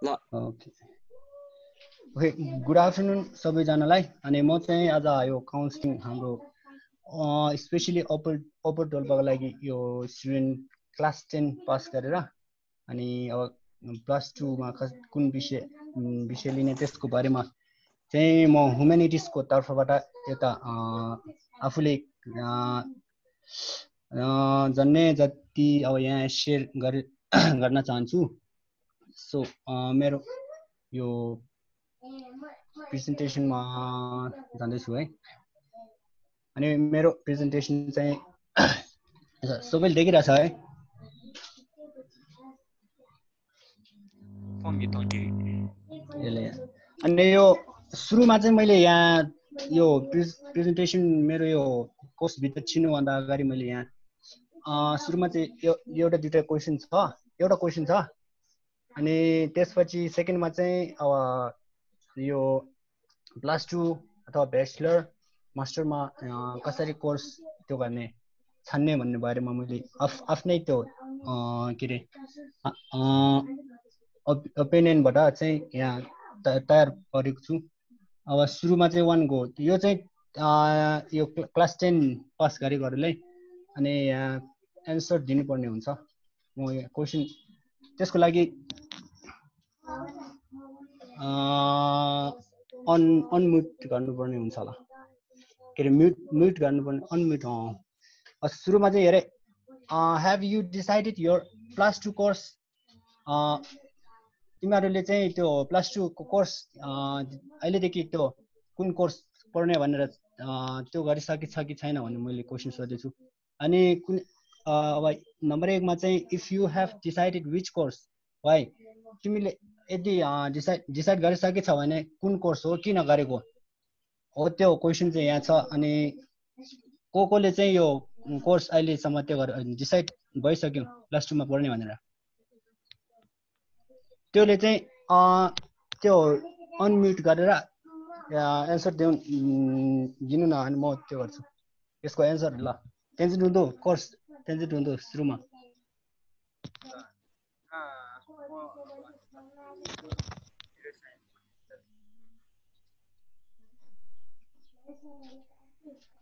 ल okay okay good afternoon सबैजनालाई अनि म चाहिँ आज यो काउन्सिलिङ हाम्रो स्पेशली अपर 12 लागि यो स्टुडेन्ट क्लास 10 पास गरेर अनि अब प्लस 2 मा कुन विषय लिने त्यसको बारेमा चाहिँ म ह्युम्यानिटिजको तर्फबाट यता आफूले जन्ने जति अब यहाँ शेयर गर्न चाहन्छु सो मेरो यो प्रेजेन्टेसनमा जाँदैछु है अनि मेरो प्रेजेन्टेसन चाहिँ सबैले देखिरहेछ है अनि यो सुरुमा चाहिँ मैले यहाँ यो प्रेजेन्टेसन मेरो यो कोर्सभित्र छिर्नुभन्दा अगाडि मैले यहाँ सुरुमा चाहिँ एउटा दुईटा क्वेसन छ अनि त्यसपछि सेकेन्डमा चाहिँ अब यो प्लस 2 अथवा ब्याचलर मास्टरमा कसरी कोर्स त्यो गर्ने छान्ने भन्ने बारेमा मैले आफ्नै त्यो के अरे ओपिनियनबाट चाहिँ यहाँ तयार गरेको छु अब सुरुमा चाहिँ 1 गो यो चाहिँ यो क्लास 10 पास गरेकोहरूले अनि यहाँ एन्सर दिनुपर्ने हुन्छ म यो क्वेसन त्यसको लागि अनम्युट गर्नुपर्ने हुन्छ होला के अरे म्युट गर्नुपर्ने अनम्युट सुरुमा चाहिँ हेरे have you decided your plus 2 course तिमीहरूले चाहिँ त्यो प्लस 2 को कोर्स अहिलेदेखि त्यो कुन कोर्स पढ्ने भनेर त्यो गरिसकेछ कि छैन भन्ने मैले क्वेसन सोधेछु अनि कुन अब नम्बर 1 मा चाहिँ if you have decided which course वाइ तिमीले यदि डिसाइड गरिसकेछ भने कुन कोर्स हो किन गरेको हो त्यो क्वेसन चाहिँ यहाँ छ अनि कोले चाहिँ यो कोर्स अहिलेसम्म त्यो डिसाइड भइसक्यो प्लस 2 मा पढ्ने भनेर त्योले चाहिँ त्यो अनम्युट गरेर एन्सर दिनु न अनि म त्यो गर्छु यसको एन्सर ल तेन्जिन हुँदो कोर्स तेन्जिन हुँदो सुरुमा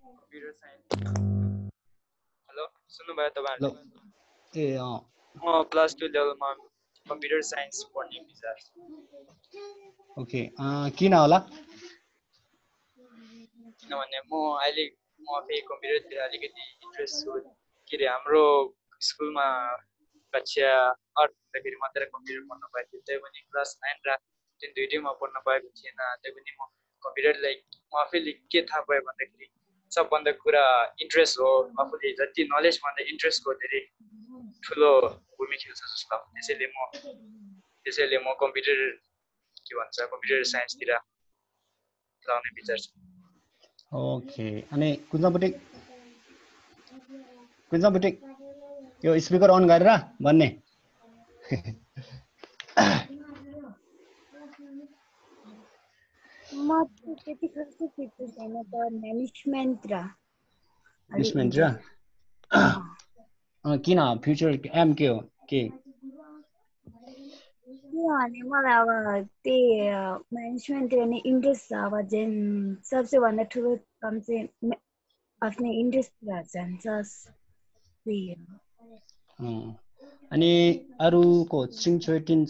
कम्प्युटर साइन्स हेलो सुन्नुभयो तपाईहरुले ए म प्लस 2 लेभलमा कम्प्युटर साइन्स पढ्ने विचार छ ओके किन होला किनभने म फेरि कम्प्युटरतिर अलिकति इन्ट्रेस्ट छु के अरे हाम्रो स्कुलमा कक्षा 8 हुँदाखेरि मात्र कम्प्युटर पढ्न पाएको थियो त्यही पनि क्लास 9 र 10 दुईटैमा पढ्न पाएको थिएन त्यही पनि म कम्प्युटरलाई म आफैले के थाहा पाएँ भन्दाखेरि सबभन्दा कुरा इन्ट्रेस्ट हो आफूले जति नलेज भन्दा इन्ट्रेस्टको धेरै ठुलो भूमिका खेल्छ जस्तो लाग्छ त्यसैले म कम्प्युटर के भन्छ कम्प्युटर साइन्सतिर लाउने विचार छ ओके अनि कुन्जापट्टि यो स्पिकर अन गरेर भन्ने म त्यति खासै फिक्स छैन त म्यानेजमेन्ट र किन फ्युचर एम के हो के किनभने मलाई अब त्यही म्यानेजमेन्टतिर नै इन्ट्रेस्ट छ अब जेन सबसे भन्दा ठुलो काम चाहिँ आफ्नै इन्ट्रेस्टतिर जान्छ अनि अरूको सिङछोइटिन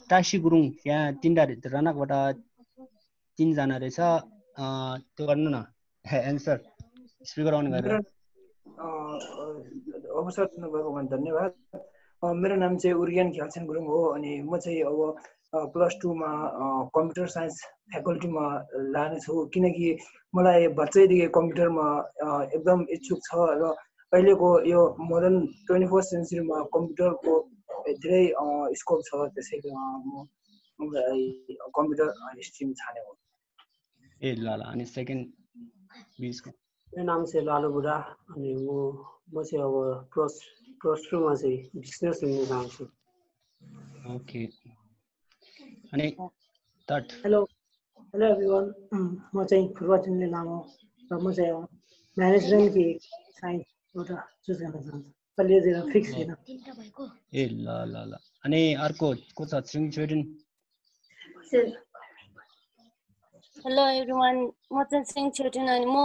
टासी गुरुङ यहाँ तिनवटा रनकबाट 3 जना रहेछ त्यो गर्नु न एन्सर स्पिकर अन गरेर अवसर दिनुभएकोमा धन्यवाद मेरो नाम चाहिँ उर्गेन ख्यालसेन गुरुङ हो अनि म चाहिँ अब प्लस 2 मा कम्प्युटर साइन्स फ्याकल्टीमा लानेछु किनकि मलाई बच्चैदेखि कम्प्युटरमा एकदम इच्छुक छ र अहिलेको यो मोडर्न 21st सेन्चुरीमा कम्प्युटरको धेरै स्कोप छ त्यसैले म कम्प्युटर स्ट्रिम छाने हो ए ल अनि सेकेन्ड बीचको मेरो नाम चाहिँ लालु बुढा अनि म चाहिँ अब प्लस 2 मा चाहिँ बिजनेस लिन चाहन्छु ओके अनि थर्ड हेलो एभ्रीवन म चाहिँ फुर्बाचन्द्र लामो र म चाहिँ म्यानेजमेन्ट कि साइन्स एउटा चुज गर्न चाहन्छु अहिले फिक्स छैन ए ल अनि अर्को को छ सिङछोइटिन हेलो एभ्रिवान, म चाहिँ सिङ छेटिन अनि म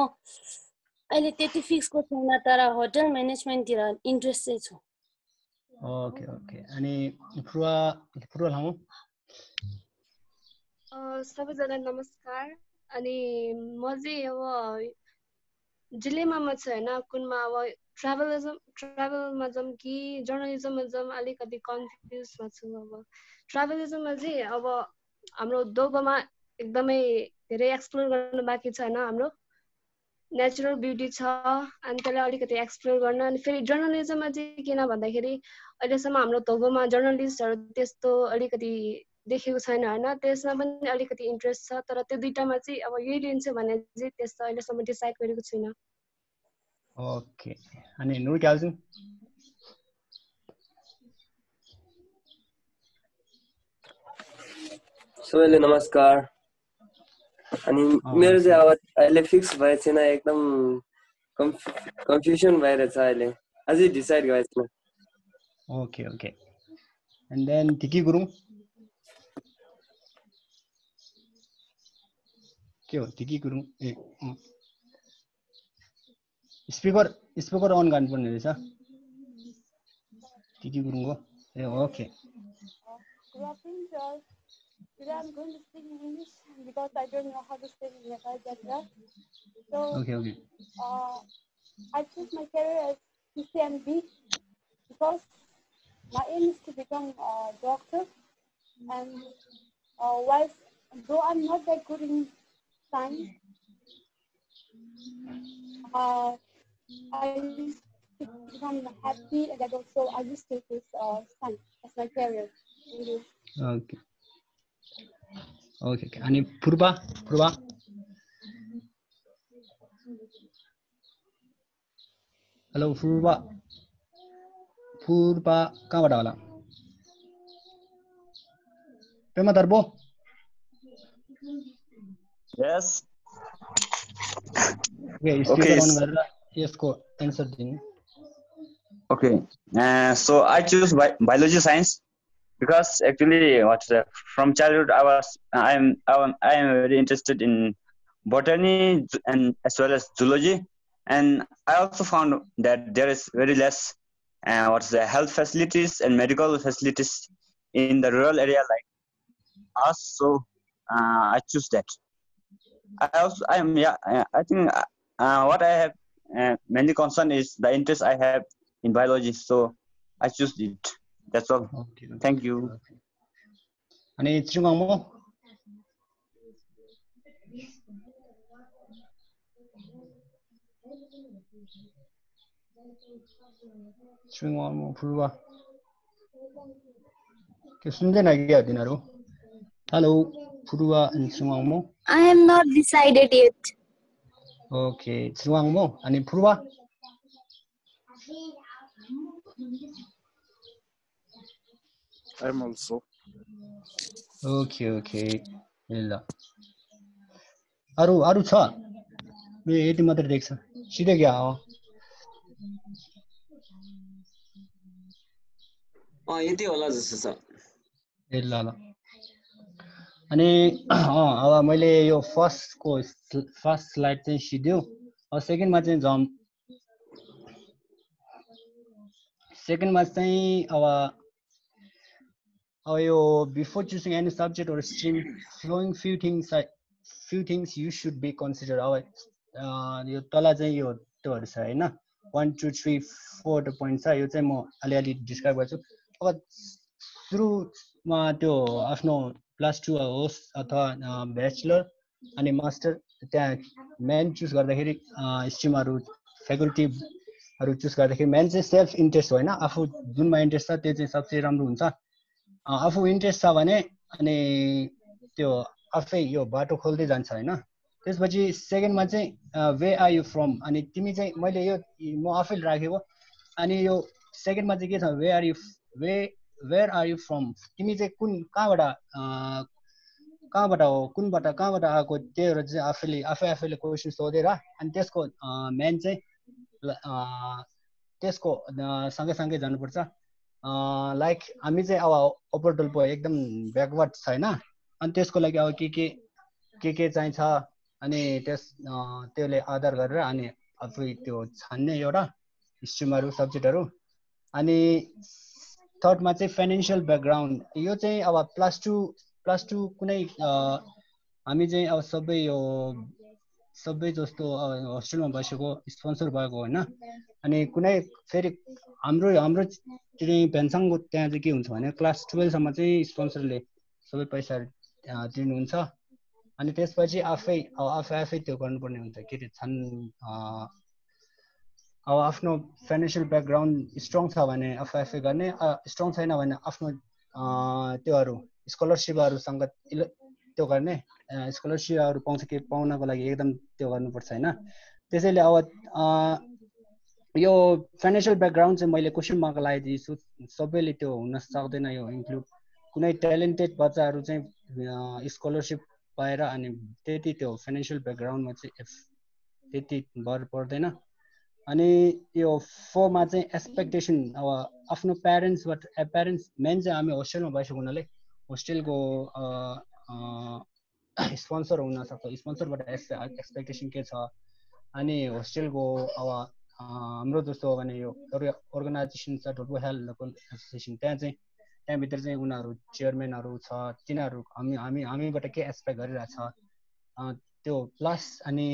अहिले त्यति फिक्सको छैन तर होटल म्यानेजमेन्टतिर इन्ट्रेस्ट चाहिँ छु। ओके ओके अनि फुरुवा लामो सबैजना नमस्कार। अनि म चाहिँ अब डिलेमामा छु होइन, कुनमा अब ट्राभलिजममा जाऊँ कि जर्नलिजममा जाऊँ, अलिकति कन्फ्युजमा छु। अब ट्राभलिजममा चाहिँ अब हाम्रो दोलपामा एकदमै धेरै एक्सप्लोर गर्न बाँकी छ होइन, हाम्रो नेचुरल ब्युटी छ अनि त्यसलाई अलिकति एक्सप्लोर गर्न। अनि फेरि जर्नलिजममा चाहिँ किन भन्दाखेरि अहिलेसम्म हाम्रो दोलपामा जर्नलिस्टहरू त्यस्तो अलिकति देखेको छैन होइन, त्यसमा पनि अलिकति इन्ट्रेस्ट छ। तर त्यो दुईटामा चाहिँ अब यही लिन्छु भने चाहिँ त्यस्तो अहिलेसम्म डिसाइड गरेको छुइनँ। ओके अनि नुर क्याल्छु सबैले नमस्कार। अनि मेरो चाहिँ अब अहिले फिक्स भएको छैन, एकदम कन्फ्युजन भइरहेछ अहिले, अझै डिसाइड भएको छैन। ओके ओके एन्ड देन टिकी गुरुङ के हो टिकी गुरुङ ए स्पिकर अन गर्नुपर्ने रहेछ टिकी गुरुङको ए okay Good afternoon, sir. Today I'm going to speak in English because I don't know how to speak in Nepali that well. So, okay I choose my career as CCMB because my aim is to become a doctor. And though I'm not that good in science, I used to become happy, and that also I used to choose science as my career. Thank you. Okay okay अनि Phurba hello Phurba कहाँबाट होला पेमा दर्बो यस okay speaker on गरेर यसको answer दिनु Okay, so I choose biology science because actually, from childhood I am very interested in botany and as well as zoology, and I also found that there is very less health facilities and medical facilities in the rural area like us. So I choose that. I think what I have mainly concern is the interest I have in biology, so I choose it. That's all. Okay. Thank you. अनि त्रिङमो फुर्बा के सुन्दैन क्या तिनीहरू hello Phurba अनि Tringmo I am not decided yet. Okay Tringmo अनि Phurba I'm also. Okay ल अरु छ मे यति मात्र देख्छ सिधै क्या हो यति होला जस्तो छ। ए ल अनि अब मैले यो फर्स्ट स्लाइड चाहिँ सिध्यो अब सेकेन्डमा चाहिँ जाउँ सेकेन्डमा चाहिँ अब यो before choosing any subject or stream flowing few things you should be consider अब यो तल चाहिँ यो त्योहरू छ हैन 1 2 3 4 টো पोइन्ट छ यो चाहिँ म अलिअलि डिस्क्राइब गर्छु अब सुरुमा त्यो आफ्नो +2 होस् अथवा ब्याचलर अनि मास्टर त्यहाँ मेन चुज गर्दाखेरि स्ट्रिमहरु फ्याकल्टीहरु चुज गर्दाखेरि मेन चाहिँ सेल्फ इन्ट्रेस्ट हो हैन आफू जुनमा इन्ट्रेस्ट छ त्यो चाहिँ सबसे राम्रो हुन्छ आफू इन्ट्रेस्ट छ भने अनि त्यो आफै यो बाटो खोल्दै जान्छ हैन त्यसपछि सेकेन्डमा चाहिँ वे आर यु फ्रम अनि तिमी चाहिँ मैले यो म आफैले राखेको अनि यो सेकेन्डमा चाहिँ के छ वेयर आर यु फ्रम तिमी चाहिँ कुन कहाँबाट हो कहाँबाट आएको त्योहरू चाहिँ आफैले क्वेशन सोधेर अनि त्यसको मेन चाहिँ त्यसको सँगै जानुपर्छ लाइक हामी चाहिँ अब अप्पर डोल्पो एकदम ब्याकवर्ड छैन अनि त्यसको लागि अब के चाहिन्छ अनि त्यसले आधार गरेर अनि आफै त्यो छान्ने एउटा स्ट्रिमहरू सब्जेक्टहरू। अनि थर्डमा चाहिँ फाइनेन्सियल ब्याकग्राउन्ड, यो चाहिँ अब प्लस टू कुनै हामी चाहिँ अब सबै जस्तो होस्टेलमा बसेको स्पोन्सर भएको होइन। अनि कुनै फेरि हाम्रो चाहिँ भेन्साङको त्यहाँ चाहिँ के हुन्छ भने क्लास 12 सम्म चाहिँ स्पोन्सरले सबै पैसा दिनुहुन्छ। अनि त्यसपछि आफै त्यो गर्नुपर्ने हुन्छ के अरे अब आफ्नो फाइनेन्सियल ब्याकग्राउन्ड स्ट्रङ छ भने आफै गर्ने, स्ट्रङ छैन भने आफ्नो त्योहरू स्कलरसिपहरूसँग त्यो गर्ने, स्कलरसिपहरू पाउँछ कि पाउनको लागि एकदम त्यो गर्नुपर्छ होइन। त्यसैले अब यो फाइनेन्सियल ब्याकग्राउन्ड चाहिँ मैले क्वेसन मार्क लगाइदिन्छु, सबैले त्यो हुन सक्दैन यो इन्क्लुड। कुनै ट्यालेन्टेड बच्चाहरू चाहिँ स्कलरसिप पाएर अनि त्यति त्यो फाइनेन्सियल ब्याकग्राउन्डमा चाहिँ त्यति भर पर्दैन। अनि यो 4 मा चाहिँ एक्सपेक्टेसन, अब आफ्नो प्यारेन्ट्स मेन चाहिँ हामी होस्टेलमा बसेको हुनाले होस्टेलको स्पोन्सर हुनसक्छ, स्पोन्सरबाट एक्सपेक्टेसन के छ। अनि होस्टेलको अब हाम्रो जस्तो हो भने यो अर्गनाइजेसन छ ढोलपुर लोकल एसोसिएसन, त्यहाँभित्र चाहिँ उनीहरू चेयरम्यानहरू छ, तिनीहरू हामीबाट के एक्सपेक्ट गरिरहेछ त्यो प्लस अनि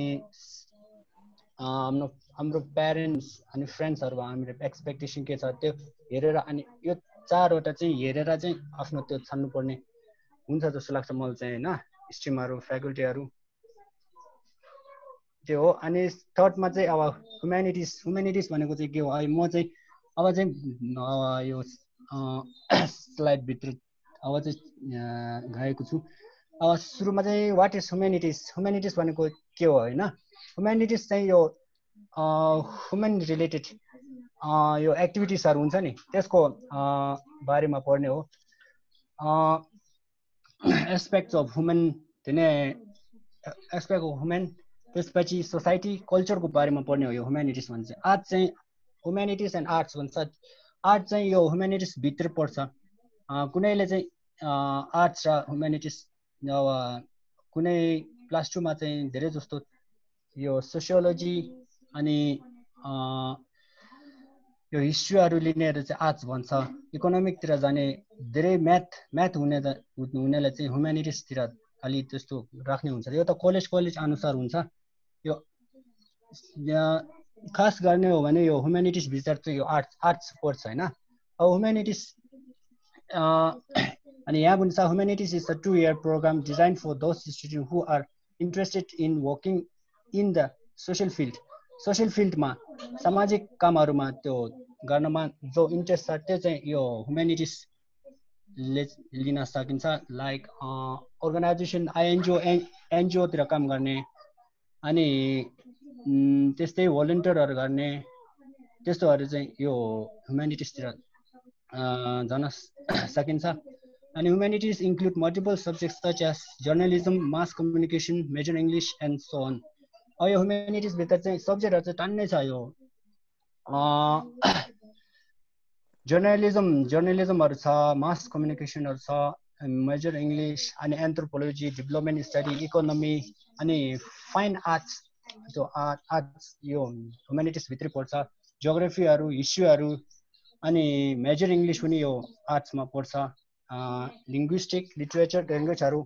हाम्रो प्यारेन्ट्स अनि फ्रेन्ड्सहरूको हाम्रो एक्सपेक्टेसन के छ त्यो हेरेर अनि यो 4वटा चाहिँ हेरेर चाहिँ आफ्नो त्यो छान्नुपर्ने हुन्छ जस्तो लाग्छ मलाई चाहिँ होइन। स्ट्रिमहरू फ्याकल्टीहरू त्यो हो। अनि थर्डमा चाहिँ अब ह्युमेनिटिज भनेको चाहिँ के हो, म चाहिँ अब चाहिँ यो स्लाइडभित्र अब चाहिँ गएको छु। अब सुरुमा चाहिँ वाट इज ह्युमेनिटिज भनेको के हो होइन। ह्युमेनिटिज चाहिँ यो ह्युमन रिलेटेड यो एक्टिभिटिजहरू हुन्छ नि त्यसको बारेमा पढ्ने हो। एस्पेक्ट्स अफ ह्युमन त्यसपछि सोसाइटी कल्चरको बारेमा पढ्ने हो यो ह्युमेनिटिज भन्छ। आर्ट चाहिँ ह्युमेनिटिज एन्ड आर्ट्स भन्छ। आर्ट चाहिँ यो ह्युमेनिटिज भित्र पर्छ। कुनैले चाहिँ आर्ट्स र ह्युमेनिटिज अब कुनै प्लस 2 मा चाहिँ धेरै जस्तो यो सोसियोलोजी अनि यो हिस्ट्रीहरू लिनेहरू चाहिँ आर्ट्स भन्छ। इकोनोमिकतिर जाने धेरै म्याथ हुनेलाई चाहिँ ह्युमेनिटिजतिर अलि त्यस्तो राख्ने हुन्छ। यो त कलेज अनुसार हुन्छ। यो खास गर्ने हो भने यो ह्युमेनिटिज भित्र चाहिँ यो आर्ट्स पर्छ होइन। अब ह्युमेनिटिज अनि यहाँ भन्छ humanities is a 2-year program designed for those students who are interested in working in the social फिल्डमा सामाजिक कामहरूमा त्यो गर्नमा जो इन्ट्रेस्ट छ त्यो चाहिँ यो ह्युमेनिटिजले लिन सकिन्छ। लाइक अर्गनाइजेसन एनजिओतिर काम गर्ने अनि त्यस्तै भोलिन्टियरहरू गर्ने त्यस्तोहरू चाहिँ यो ह्युमेनिटिजतिर जान सकिन्छ। अनि humanities include multiple subjects such as journalism, mass communication, major English and so on. अब यो ह्युमेनिटिजभित्र चाहिँ सब्जेक्टहरू चाहिँ टन्नै छ। यो जर्नलिजमहरू छ, मास कम्युनिकेसनहरू छ, मेजर इङ्ग्लिस अनि एन्थ्रोपोलोजी, डेभलपमेन्ट स्टडी, इकोनोमी अनि फाइन आर्ट्स। त्यो आर्ट्स यो ह्युमेनिटिजभित्रै पर्छ। जियोग्राफीहरू, हिस्ट्रीहरू अनि मेजर इङ्ग्लिस पनि यो आर्ट्समा पर्छ। लिङ्ग्विस्टिक, लिटरेचर, ल्याङ्ग्वेजहरू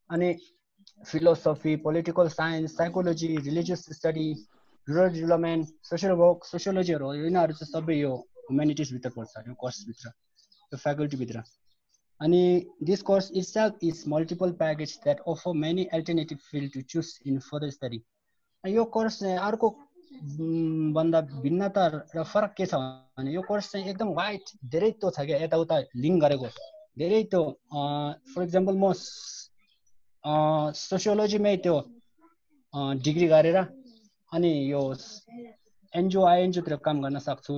अनि philosophy, political science, psychology, religious study, rural development, social work, सोसियोलोजीहरू यिनीहरू चाहिँ सबै यो ह्युमेनिटिजभित्र पर्छ यो कोर्सभित्र, यो फ्याकल्टीभित्र। अनि this course itself is multiple package that offer many alternative field to choose in further study. यो कोर्स चाहिँ अर्को भन्दा भिन्नता र फरक के छ भने यो कोर्स चाहिँ एकदम वाइड धेरै त्यो छ क्या, यताउता लिङ्क गरेको धेरै त्यो। फर इक्जाम्पल म सोसियोलोजीमै त्यो डिग्री गरेर अनि यो एनजिओतिर काम गर्न सक्छु।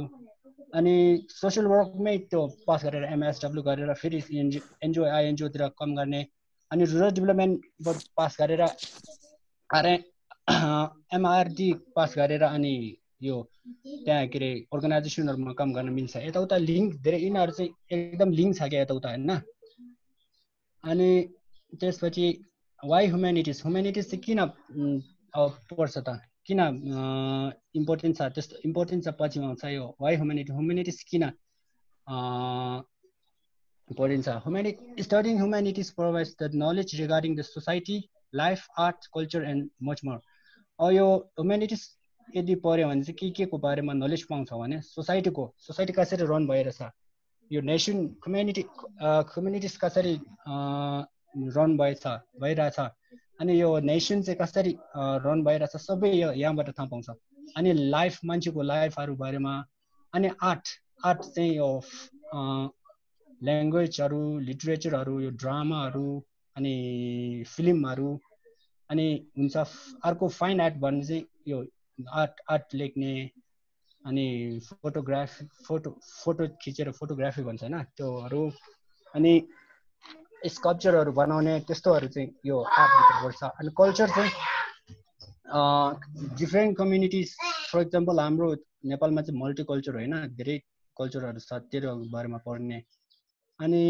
अनि सोसियल वर्कमै त्यो पास गरेर MSW गरेर फेरि एनजिओतिर काम गर्ने। अनि रुरल डेभलपमेन्ट पास गरेर MRD पास गरेर अनि यो त्यहाँ के अरे अर्गनाइजेसनहरूमा काम गर्न मिल्छ। यताउता लिङ्क धेरै, यिनीहरू चाहिँ एकदम लिङ्क छ क्या यताउता होइन। अनि त्यसपछि वाइ ह्युम्यानिटिज चाहिँ किन पर्छ त किन इम्पोर्टेन्ट छ त्यस्तो इम्पोर्टेन्ट छ पछि आउँछ यो वाइ ह्युम्यानिटिज किन इम्पोर्टेन्ट छ studying humanities provides the knowledge regarding the society life art culture and much more यो ह्युम्यानिटिज यदि पढ्यो भने चाहिँ के को बारेमा नलेज पाउँछ भने सोसाइटी कसरी रन भइरहेछ यो नेसन कम्युनिटिज कसरी रन भइरहेछ अनि यो नेसन चाहिँ कसरी रन भइरहेछ सबै यहाँबाट थाहा पाउँछ अनि लाइफ मान्छेको लाइफहरू बारेमा अनि आर्ट चाहिँ यो ल्याङ्ग्वेजहरू लिटरेचरहरू यो ड्रामाहरू अनि फिल्महरू अनि हुन्छ अर्को फाइन आर्ट भन्ने चाहिँ यो आर्ट लेख्ने अनि फोटो खिचेर फोटोग्राफी भन्छ हैन त्योहरू अनि स्कल्पचरहरू बनाउने त्यस्तोहरू चाहिँ यो आर्टभित्र पर्छ अनि कल्चर चाहिँ डिफ्रेन्ट कम्युनिटिज फर इक्जाम्पल हाम्रो नेपालमा चाहिँ मल्टिकल्चर होइन धेरै कल्चरहरू छ त्यो बारेमा पढ्ने अनि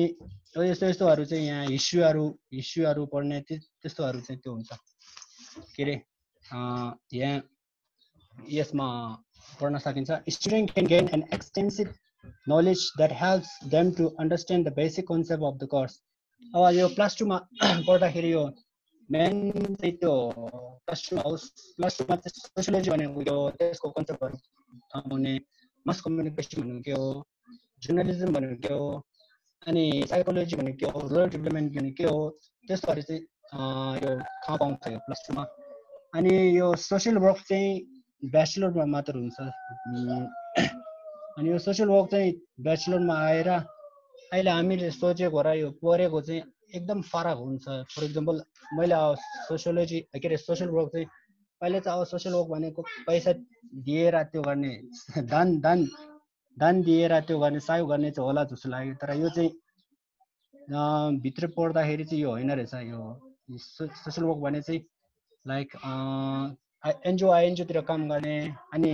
यस्तोहरू चाहिँ यहाँ हिस्ट्रीहरू पढ्ने त्यस्तोहरू चाहिँ त्यो हुन्छ के अरे यहाँ यसमा पढ्न सकिन्छ student can gain an extensive knowledge that helps them to understand the basic concept of the course अब यो प्लस 2 मा पढ्दाखेरि यो मेन चाहिँ त्यो प्लस 2 मा चाहिँ सोसियोलोजी भनेको यो त्यसको कन्सेप्टहरू थाहा पाउने मास कम्युनिकेसन भनेको के हो जर्नलिजम भनेको के हो अनि साइकोलोजी भनेको के हो रुरल डेभलपमेन्ट भनेको के हो त्यस्तोहरू चाहिँ यो थाहा पाउँछ यो प्लस 2 मा अनि यो सोसियल वर्क चाहिँ ब्याचलरमा मात्र हुन्छ अनि यो सोसियल वर्क चाहिँ ब्याचलरमा आएर अहिले हामीले सोचेको र यो पढेको चाहिँ एकदम फरक हुन्छ फर इक्जाम्पल मैले सोसियोलोजी के अरे सोसियल वर्क चाहिँ पहिले चाहिँ अब सोसियल वर्क भनेको पैसा दिएर त्यो गर्ने दान दिएर त्यो गर्ने सहयोग गर्ने चाहिँ होला जस्तो लाग्यो तर यो चाहिँ भित्र पढ्दाखेरि चाहिँ यो होइन रहेछ यो सोसियल वर्क भने चाहिँ लाइक एनजिओतिर काम गर्ने अनि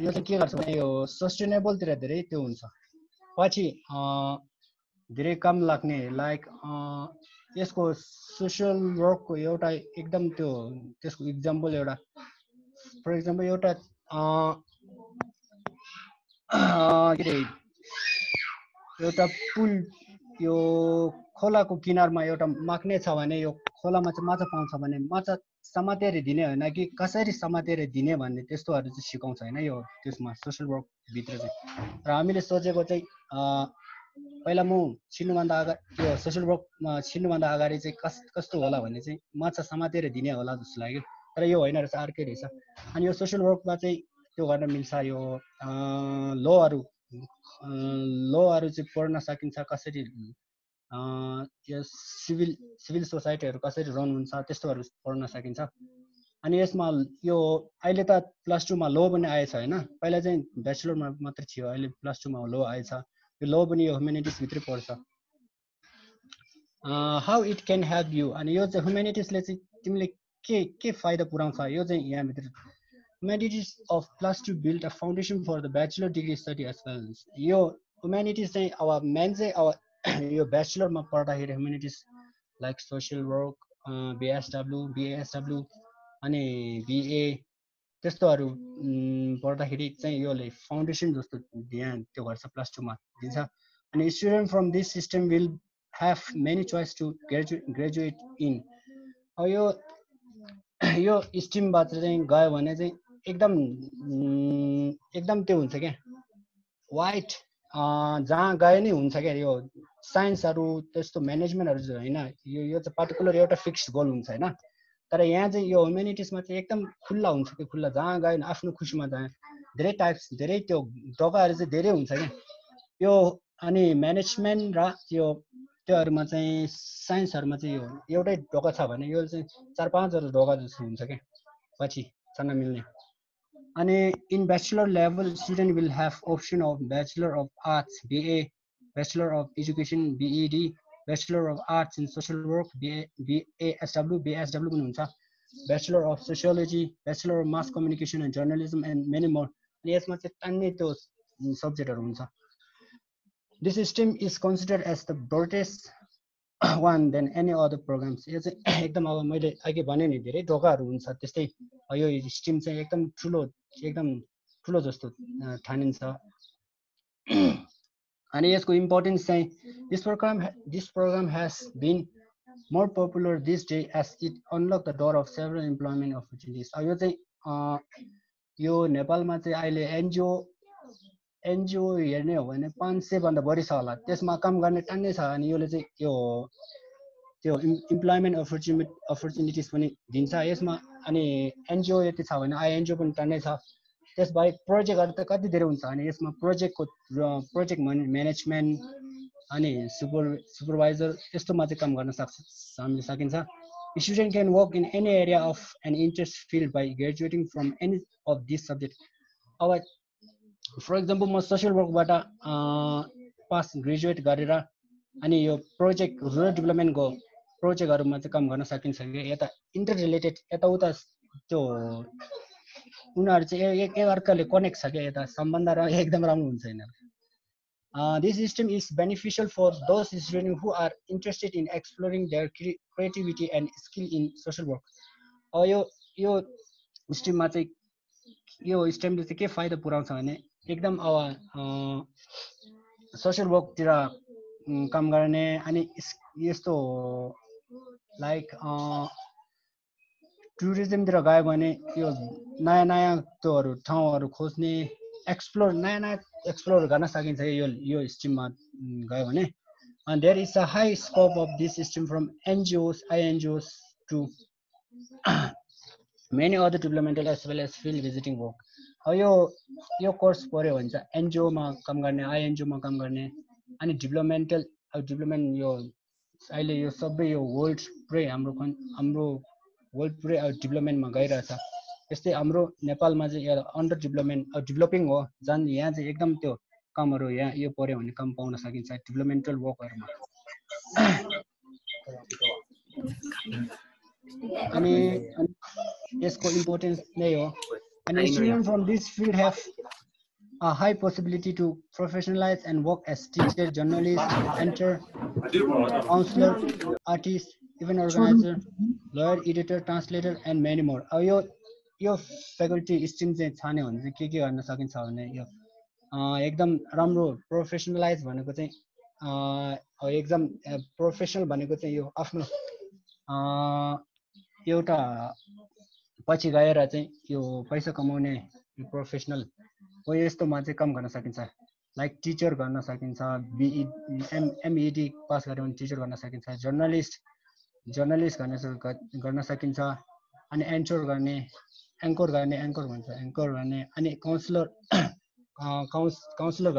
यो चाहिँ के गर्छ भने यो सस्टेनेबलतिर धेरै त्यो हुन्छ पछि धेरै काम लाग्ने लाइक यसको सोसियल वर्कको एउटा एकदम त्यो त्यसको इक्जाम्पल एउटा फर इक्जाम्पल एउटा के अरे एउटा पुल यो खोलाको किनारमा एउटा माग्ने छ भने यो खोलामा चाहिँ माछा पाउँछ भने माछा समातेर दिने होइन कि कसरी समातेर दिने भन्ने त्यस्तोहरू चाहिँ सिकाउँछ होइन यो त्यसमा सोसियल वर्कभित्र चाहिँ र हामीले सोचेको चाहिँ पहिला म छिर्नुभन्दा अगाडि यो सोसियल वर्कमा छिर्नुभन्दा अगाडि चाहिँ कस्तो होला भन्ने चाहिँ माछा समातेर दिने होला जस्तो लाग्यो तर यो होइन रहेछ अर्कै रहेछ अनि यो सोसियल वर्कमा चाहिँ त्यो गर्न मिल्छ यो लहरू चाहिँ पढ्न सकिन्छ कसरी यो सिभिल सोसाइटीहरू कसरी रन हुन्छ त्यस्तोहरू पढ्न सकिन्छ अनि यसमा यो अहिले त प्लस 2 मा ल पनि आएछ होइन पहिला चाहिँ ब्याचलरमा मात्र थियो अहिले प्लस 2 मा ल आएछ यो ल पनि यो ह्युम्यानिटिजभित्रै पर्छ how it can help you अनि यो चाहिँ ह्युम्यानिटिजले चाहिँ तिमीले के फाइदा पुऱ्याउँछ यो चाहिँ यहाँभित्र humanities of plus 2 build a foundation for the bachelor degree study as well यो ह्युम्यानिटिज चाहिँ अब मेन चाहिँ अब यो ब्याचलरमा पढ्दाखेरि humanities like social work BSW अनि बिए त्यस्तोहरू पढ्दाखेरि चाहिँ योले फाउन्डेसन जस्तो ध्यान त्यो गर्छ प्लस 2 मा दिन्छ अनि student from this system will have many choice to graduate in यो स्ट्रिमबाट चाहिँ गयो भने चाहिँ एकदम त्यो हुन्छ क्या वाइट जहाँ गए नै हुन्छ क्या यो साइन्सहरू त्यस्तो म्यानेजमेन्टहरू चाहिँ होइन यो चाहिँ पर्टिकुलर एउटा फिक्स गोल हुन्छ होइन तर यहाँ चाहिँ यो ह्युम्यानिटिजमा चाहिँ एकदम खुल्ला हुन्छ कि खुल्ला जहाँ गयो आफ्नो खुसीमा जहाँ धेरै टाइप्स धेरै त्यो ढोकाहरू चाहिँ धेरै हुन्छ क्या यो अनि म्यानेजमेन्ट र त्योहरूमा चाहिँ साइन्सहरूमा चाहिँ यो एउटै ढोका छ भने यो चाहिँ 4-5 ढोका जस्तो हुन्छ क्या पछि चल्न मिल्ने अनि in bachelor level student will have option of bachelor of arts BA bachelor of education BEd bachelor of arts in social work BSW पनि हुन्छ bachelor of sociology bachelor of mass communication and journalism and many more अनि यसमा चाहिँ तान्ने त्यो सब्जेक्टहरू हुन्छ This system is considered as the broadest one than any other programs. यो चाहिँ एकदम अब मैले अघि भने नि धेरै ढोकाहरू हुन्छ त्यस्तै यो स्ट्रिम चाहिँ एकदम ठुलो जस्तो ठानिन्छ अनि यसको इम्पोर्टेन्स चाहिँ this program has been more popular this day as it unlocked the door of several employment opportunities. यो चाहिँ यो नेपालमा चाहिँ अहिले एनजिओ हेर्ने हो भने 500 भन्दा बढी छ होला त्यसमा काम गर्ने टान्नै छ अनि योले चाहिँ त्यो इम्प्लोइमेन्ट अपर्च्युनिटिज पनि दिन्छ यसमा अनि एनजिओ यति छ भने आइएनजिओ पनि टान्नै छ त्यसबाहेक प्रोजेक्टहरु त कति धेरै हुन्छ अनि यसमा प्रोजेक्ट म्यानेजमेन्ट अनि सुपरभाइजर यस्तोमा चाहिँ काम गर्न हामीले सकिन्छ Student can work in any area of an interest field by graduating from any of these subjects. For example, म social work बाट पास ग्रेजुएट गरेर अनि यो प्रोजेक्ट रुरल डेभलपमेन्ट को प्रोजेक्टहरुमा चाहिँ काम गर्न सकिन्छ के यता इन्टर रिलेटेड यता उता त्यो उनीहरु चाहिँ एक अर्काले कनेक्ट छ के यता सम्बन्ध र एकदम राम्रो हुन्छ हैन This system is beneficial for those students who are interested in exploring their creativity and skill in social work. यो स्ट्रिममा चाहिँ यो स्ट्रिमले चाहिँ के फाइदा पुर्याउँछ भने एकदम अब सोशल वर्क तिर काम गर्ने अनि यस्तो लाइक टुरिज्म तिर गयो भने यो नयाँ त्योहरु ठाउँहरु खोज्ने नयाँ एक्सप्लोर गर्न सकिन्छ यो स्ट्रिममा गयो भने and there is a high scope of this system from NGOs, INGOs to many other developmental as well as field visiting work. यो कोर्स पर्यो भने चाहिँ एनजिओ मा काम गर्ने आइएनजिओ मा काम गर्ने अनि डेभलपमेन्ट यो अहिले यो सबै यो वर्ल्ड पुरै हाम्रो वर्ल्ड पुरै डेभलपमेन्टमा गइरहेछ त्यस्तै हाम्रो नेपालमा चाहिँ अन्डर डेभलपिङ हो जन यहाँ चाहिँ एकदम त्यो कामहरु यहाँ यो पर्यो भने काम पाउन सकिन्छ डेभलपमेन्टल वर्कहरुमा अनि यसको इम्पोर्टेन्स नै हो and students from this field have a high possibility to professionalize and work as teacher, journalist, mentor, counselor, artist, event organizer, lawyer, editor, translator, and many more. यो फ्याकल्टी स्ट्रिम चाहिँ छान्यो भने चाहिँ के गर्न सकिन्छ भने यो एकदम राम्रो प्रोफेसनलाइज भनेको चाहिँ एकदम प्रोफेसनल भनेको चाहिँ यो आफ्नो एउटा पछि गएर चाहिँ यो पैसा कमाउने प्रोफेसनल हो यस्तोमा चाहिँ काम गर्न सकिन्छ लाइक टिचर गर्न सकिन्छ एमईडी पास गर्यो भने टिचर गर्न सकिन्छ जर्नलिस्ट गर्न सकिन्छ अनि एङ्कर गर्ने अनि काउन्सिलर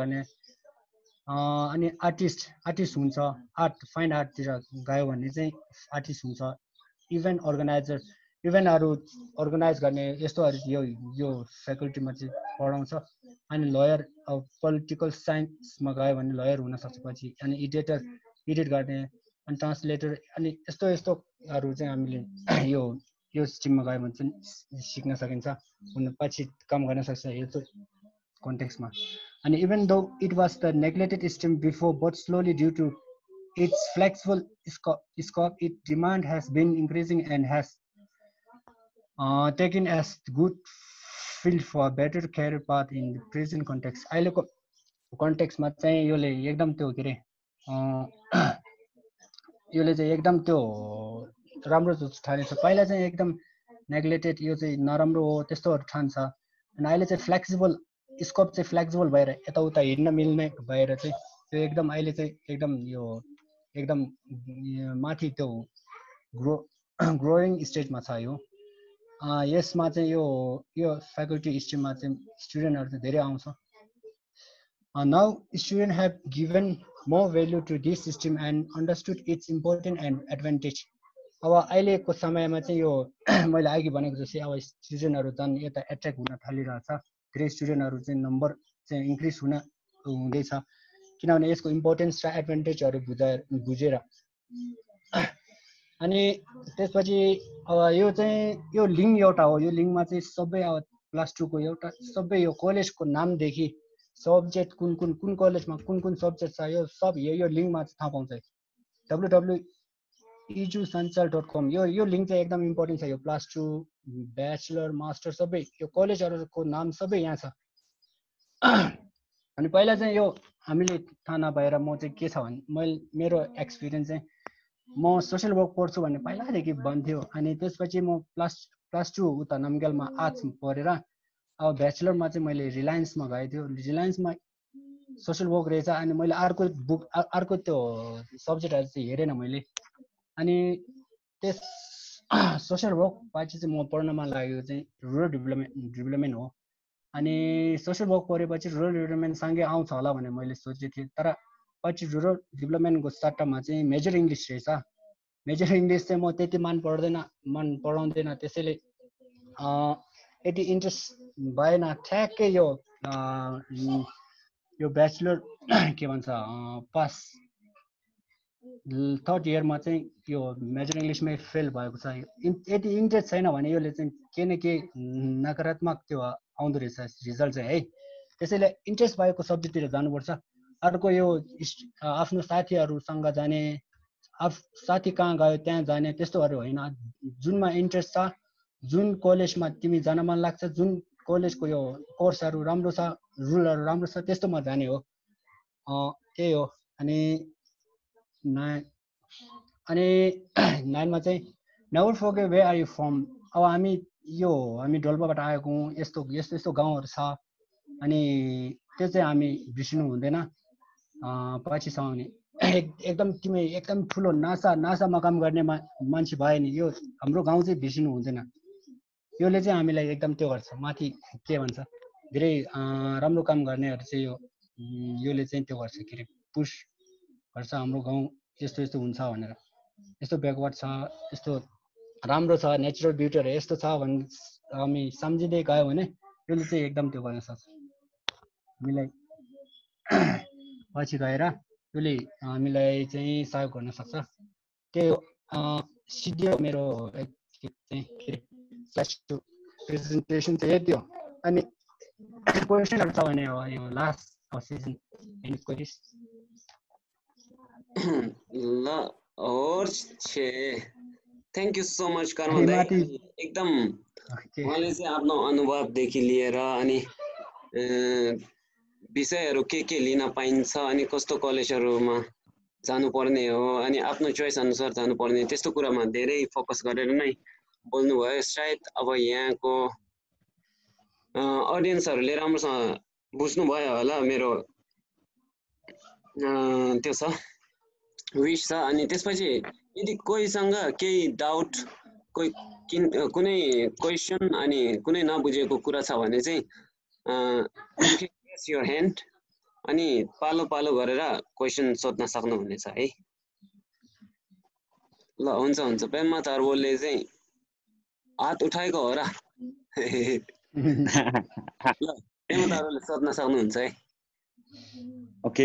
गर्ने अनि आर्टिस्ट हुन्छ फाइन आर्टतिर गयो भने चाहिँ आर्टिस्ट हुन्छ इभेन्टहरु अर्गनाइज गर्ने यस्तोहरु यो फ्याकल्टीमा चाहिँ पढाउँछ अनि लयर पोलिटिकल साइन्समा गयो भने लयर हुन सक्छ पछि अनि एडिट गर्ने अनि ट्रान्सलेटर अनि यस्तोहरु चाहिँ हामीले यो स्ट्रिममा गयो भने चाहिँ सिक्न सकिन्छ पछि काम गर्न सक्छ यो कन्टेक्स्टमा अनि even though it was the neglected stream before but slowly due to its flexible scope its demand has been increasing and has taken as good field for a better career path in the present context. अहिलेको कन्टेक्स्टमा चाहिँ योले एकदम त्यो के रे योले चाहिँ एकदम त्यो राम्रो ठानेछ पहिला चाहिँ एकदम नेग्लेक्टेड यो चाहिँ नराम्रो हो त्यस्तोहरु ठान्छ अनि अहिले चाहिँ फ्लेक्सिबल स्कोप चाहिँ फ्लेक्सिबल भएर यताउता हिड्न मिल्ने भएर चाहिँ त्यो एकदम अहिले चाहिँ एकदम माथि त्यो ग्रोइङ स्टेजमा छ यो यसमा चाहिँ यो फ्याकल्टी स्ट्रिममा चाहिँ स्टुडेन्टहरु चाहिँ धेरै आउँछ now students have given more value to this system and understood its importance and advantage अब अहिलेको समयमा चाहिँ यो मैले अघि भनेको जस्तै अब स्टुडेन्टहरु झन् यता एट्र्याक्ट हुन थालिरहेछ धेरै स्टुडेन्टहरु चाहिँ नम्बर चाहिँ इन्क्रिज हुँदैछ किनभने यसको इम्पोर्टेन्स र एडभान्टेजहरु बुझेर अनि त्यसपछि अब यो लिङ्क एउटा हो यो लिङ्कमा चाहिँ सबै अब +2 को एउटा सबै यो कलेजको नामदेखि सब्जेक्ट कुन कलेजमा कुन सब्जेक्ट छ यो सब यो लिङ्कमा चाहिँ थाहा पाउँछ www.ejusansal.com यो लिङ्क चाहिँ एकदम इम्पोर्टेन्ट छ यो +2 ब्याचलर मास्टर सबै यो कलेजहरुको नाम सबै यहाँ छ अनि पहिला चाहिँ यो हामीले थाहा नभएर म चाहिँ के छ भने मेरो एक्सपिरियन्स चाहिँ म सोशल वर्क पढ्छु भन्ने पहिलादेखि भन्थ्यो अनि त्यसपछि म +2 उता नमग्यालमा आर्ट्स पढेर अब ब्याचलरमा चाहिँ मैले रिलायन्समा गएको थियो रिलायन्समा सोशल वर्क रहेछ अनि मैले अर्को त्यो सब्जेक्टहरु चाहिँ हेरेन मैले अनि त्यस सोशल वर्क पछि चाहिँ म पढ्नमा लागेको चाहिँ रुरल डेभलपमेन्ट हो अनि सोशल वर्क पढेपछि रुरल डेभलपमेन्ट सँगै आउँछ होला भनेर मैले सोचेको थिएँ तर पछि रुरल डेभलपमेन्टको सट्टामा चाहिँ मेजर इङ्ग्लिस रहेछ मेजर इङ्ग्लिस चाहिँ म त्यति मन पराउँदैन त्यसैले यति इन्ट्रेस्ट भएन ठ्याक्कै यो ब्याचलर के भन्छ पास 3rd इयरमा चाहिँ यो मेजर इङ्ग्लिसमै फेल भएको छ यति इन्ट्रेस्ट छैन भने योले चाहिँ के न के नकारात्मक त्यो आउँदो रहेछ रिजल्ट चाहिँ है त्यसैले इन्ट्रेस्ट भएको सब्जेक्टतिर जानुपर्छ अर्को यो आफ्नो साथीहरुसँग जाने साथी कहाँ गयो त्यहाँ जाने त्यस्तोहरु होइन जुनमा इन्ट्रेस्ट छ जुन कलेजमा तिमी जान मन लाग्छ जुन कलेजको यो कोर्सहरु राम्रो छ रुलहरु राम्रो छ त्यस्तोमा जाने हो त्यही हो अनि 9मा चाहिँ never forget where are you from अब हामी डोल्पाबाट आएको हौं यस्तो गाउँहरु छ अनि त्यो चाहिँ हामी बिर्सिनु हुँदैन पछिसम्म नि एकदम तिमी एकदम ठुलो नासामा काम गर्ने मान्छे भयो नि यो हाम्रो गाउँ चाहिँ बिर्सिनु हुँदैन योले चाहिँ हामीलाई एकदम त्यो गर्छ माथि के भन्छ धेरै राम्रो काम गर्नेहरु चाहिँ योले चाहिँ त्यो गर्छ के रे पुश गर्छ हाम्रो गाउँ यस्तो हुन्छ भनेर यस्तो ब्याकवर्ड छ यस्तो राम्रो छ नेचुरल ब्युटीहरु यस्तो छ भने हामी सम्झिँदै गयो भने यसले चाहिँ एकदम त्यो गर्न सक्छ हामीलाई पछि गएर यसले हामीलाई चाहिँ सहयोग गर्न सक्छ त्यो सिद्धियो मेरो प्रेजेन्टेसन चाहिँ यति हो अनि क्वेसनहरु छ भने यो लास्ट सिजन एनी क्वेरिज ल होस् छे थ्यांक यू सो मच कर्म दाइ एकदम उहाँले चाहिँ आफ्नो अनुभवदेखि लिएर अनि विषयहरु के लिन पाइन्छ अनि कस्तो कलेजहरुमा जानुपर्ने हो अनि आफ्नो चोइस अनुसार जानुपर्ने त्यस्तो कुरामा धेरै फोकस गरेर नै बोल्नु भयो सायद अब यहाँको ऑडियन्सहरुले राम्रोसँग बुझ्नु भयो होला मेरो त्यो छ विश छ अनि त्यसपछि यदि कोहीसँग केही डाउट कुनै क्वेशन अनि कुनै नबुझेको कुरा छ भने चाहिँ रेज योर ह्यान्ड अनि पालो गरेर क्वेशन सोध्न सक्नुहुनेछ है ल हुन्छ पेम्मा तारवलले चाहिँ हात उठाएको हो र ल पेम्मा तारवलले सोध्न सक्नुहुन्छ है ओके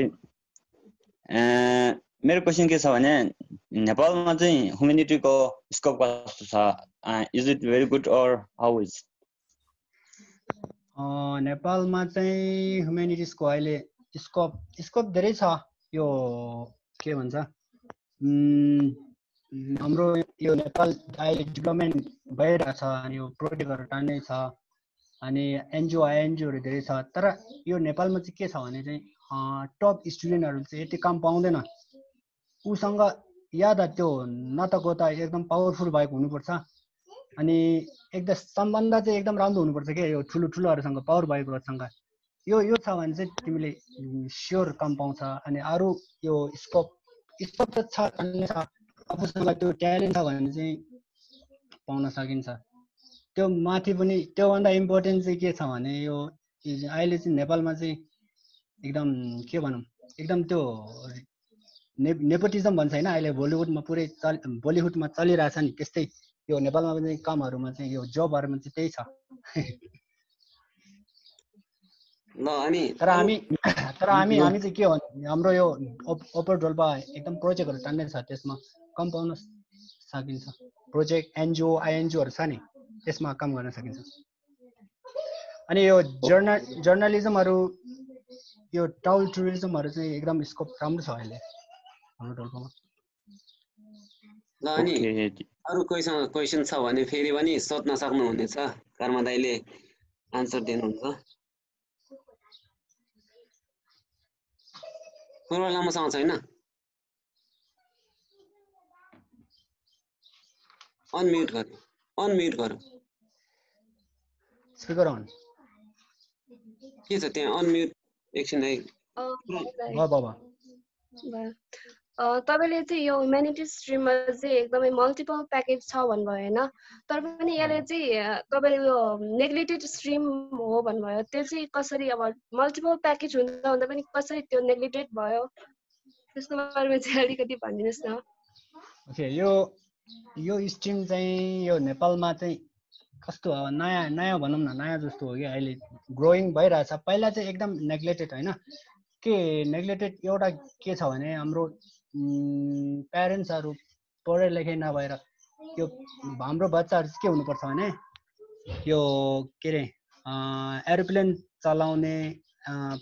मेरो क्वेशन के छ भने नेपालमा चाहिँ ह्युम्यानिटीको स्कोप कस्तो छ is it very good or how is नेपालमा चाहिँ ह्युम्यानिटिजको अहिले स्कोप धेरै छ यो के भन्छ हाम्रो यो नेपाल अहिले डेभलपमेन्ट भइरहेको छ अनि यो प्रोजेक्टहरु टान्नै छ अनि एनजिओहरु धेरै छ तर यो नेपालमा चाहिँ के छ भने चाहिँ टप स्टुडेन्टहरु चाहिँ यति काम पाउँदैन उसँग याद त्यो नतकोता एकदम पावरफुल भएको हुनुपर्छ अनि एकदम सम्बन्ध चाहिँ एकदम राम्रो हुनुपर्छ के यो ठुलोहरुसँग पावर भएकोसँग यो छ भने चाहिँ तिमीले स्योर काम पाउँछ अनि अरु यो स्कोप त छ आफूसँग त्यो ट्यालेन्ट छ भने चाहिँ पाउन सकिन्छ त्यो माथि पनि त्यो भन्दा इम्पोर्टेन्ट चाहिँ के छ भने यो अहिले चाहिँ नेपालमा चाहिँ एकदम के भनौं एकदम त्यो नेपोटिजम भन्छ हैन अहिले बलिउडमा चलिरहेछ नि त्यस्तै यो नेपालमा पनि कामहरुमा चाहिँ यो जबहरुमा चाहिँ त्यही छ ल अनि तर हामी चाहिँ के हो हाम्रो यो अपर डोल्पा एकदम प्रोजेक्टहरु टान्ने छ त्यसमा काम पाउन सकिन्छ प्रोजेक्ट एनजिओ आइएनजिओहरु छ नि त्यसमा काम गर्न सकिन्छ अनि यो जर्नलिजमहरु यो ट्राभल टुरिज्महरु चाहिँ एकदम स्कोप राम्रो छ अहिले हाम्रो टोलकोमा। ल अनि अरु कोहीसँग क्वेशन छ भने फेरि पनि सोध्न सक्नुहुनेछ। कर्म दाइले आन्सर दिनुहुन्छ। पूर्व लामोसँग छैन? अनम्युट गरौ। स्पिकर अन के छ त्यहाँ अनम्युट एकछिन है। तपाईले चाहिँ यो ह्युम्यानिटिज स्ट्रिममा चाहिँ एकदमै मल्टिपल प्याकेज छ भन्नुभयो हैन? तर पनि यसले चाहिँ तपाईले यो नेग्लेक्टेड स्ट्रिम हो भन्नुभयो। त्यो चाहिँ कसरी अब मल्टिपल प्याकेज हुँदा हुँदा पनि कसरी त्यो नेग्लेक्टेड भयो? त्यसको बारेमा चाहिँ अलिकति भनिदिनुस् न। ओके, यो स्ट्रिम चाहिँ यो नेपालमा चाहिँ कस्तो नयाँ भनौँ न, नयाँ जस्तो हो कि अहिले ग्रोइङ भइरहेछ। पहिला चाहिँ एकदम नेग्लेक्टेड होइन के नेग्लेक्टेड एउटा के छ भने हाम्रो प्यारेन्ट्सहरू पढे लेखे नभएर यो हाम्रो बच्चाहरू चाहिँ के हुनुपर्छ भने यो के अरे एरोप्लेन चलाउने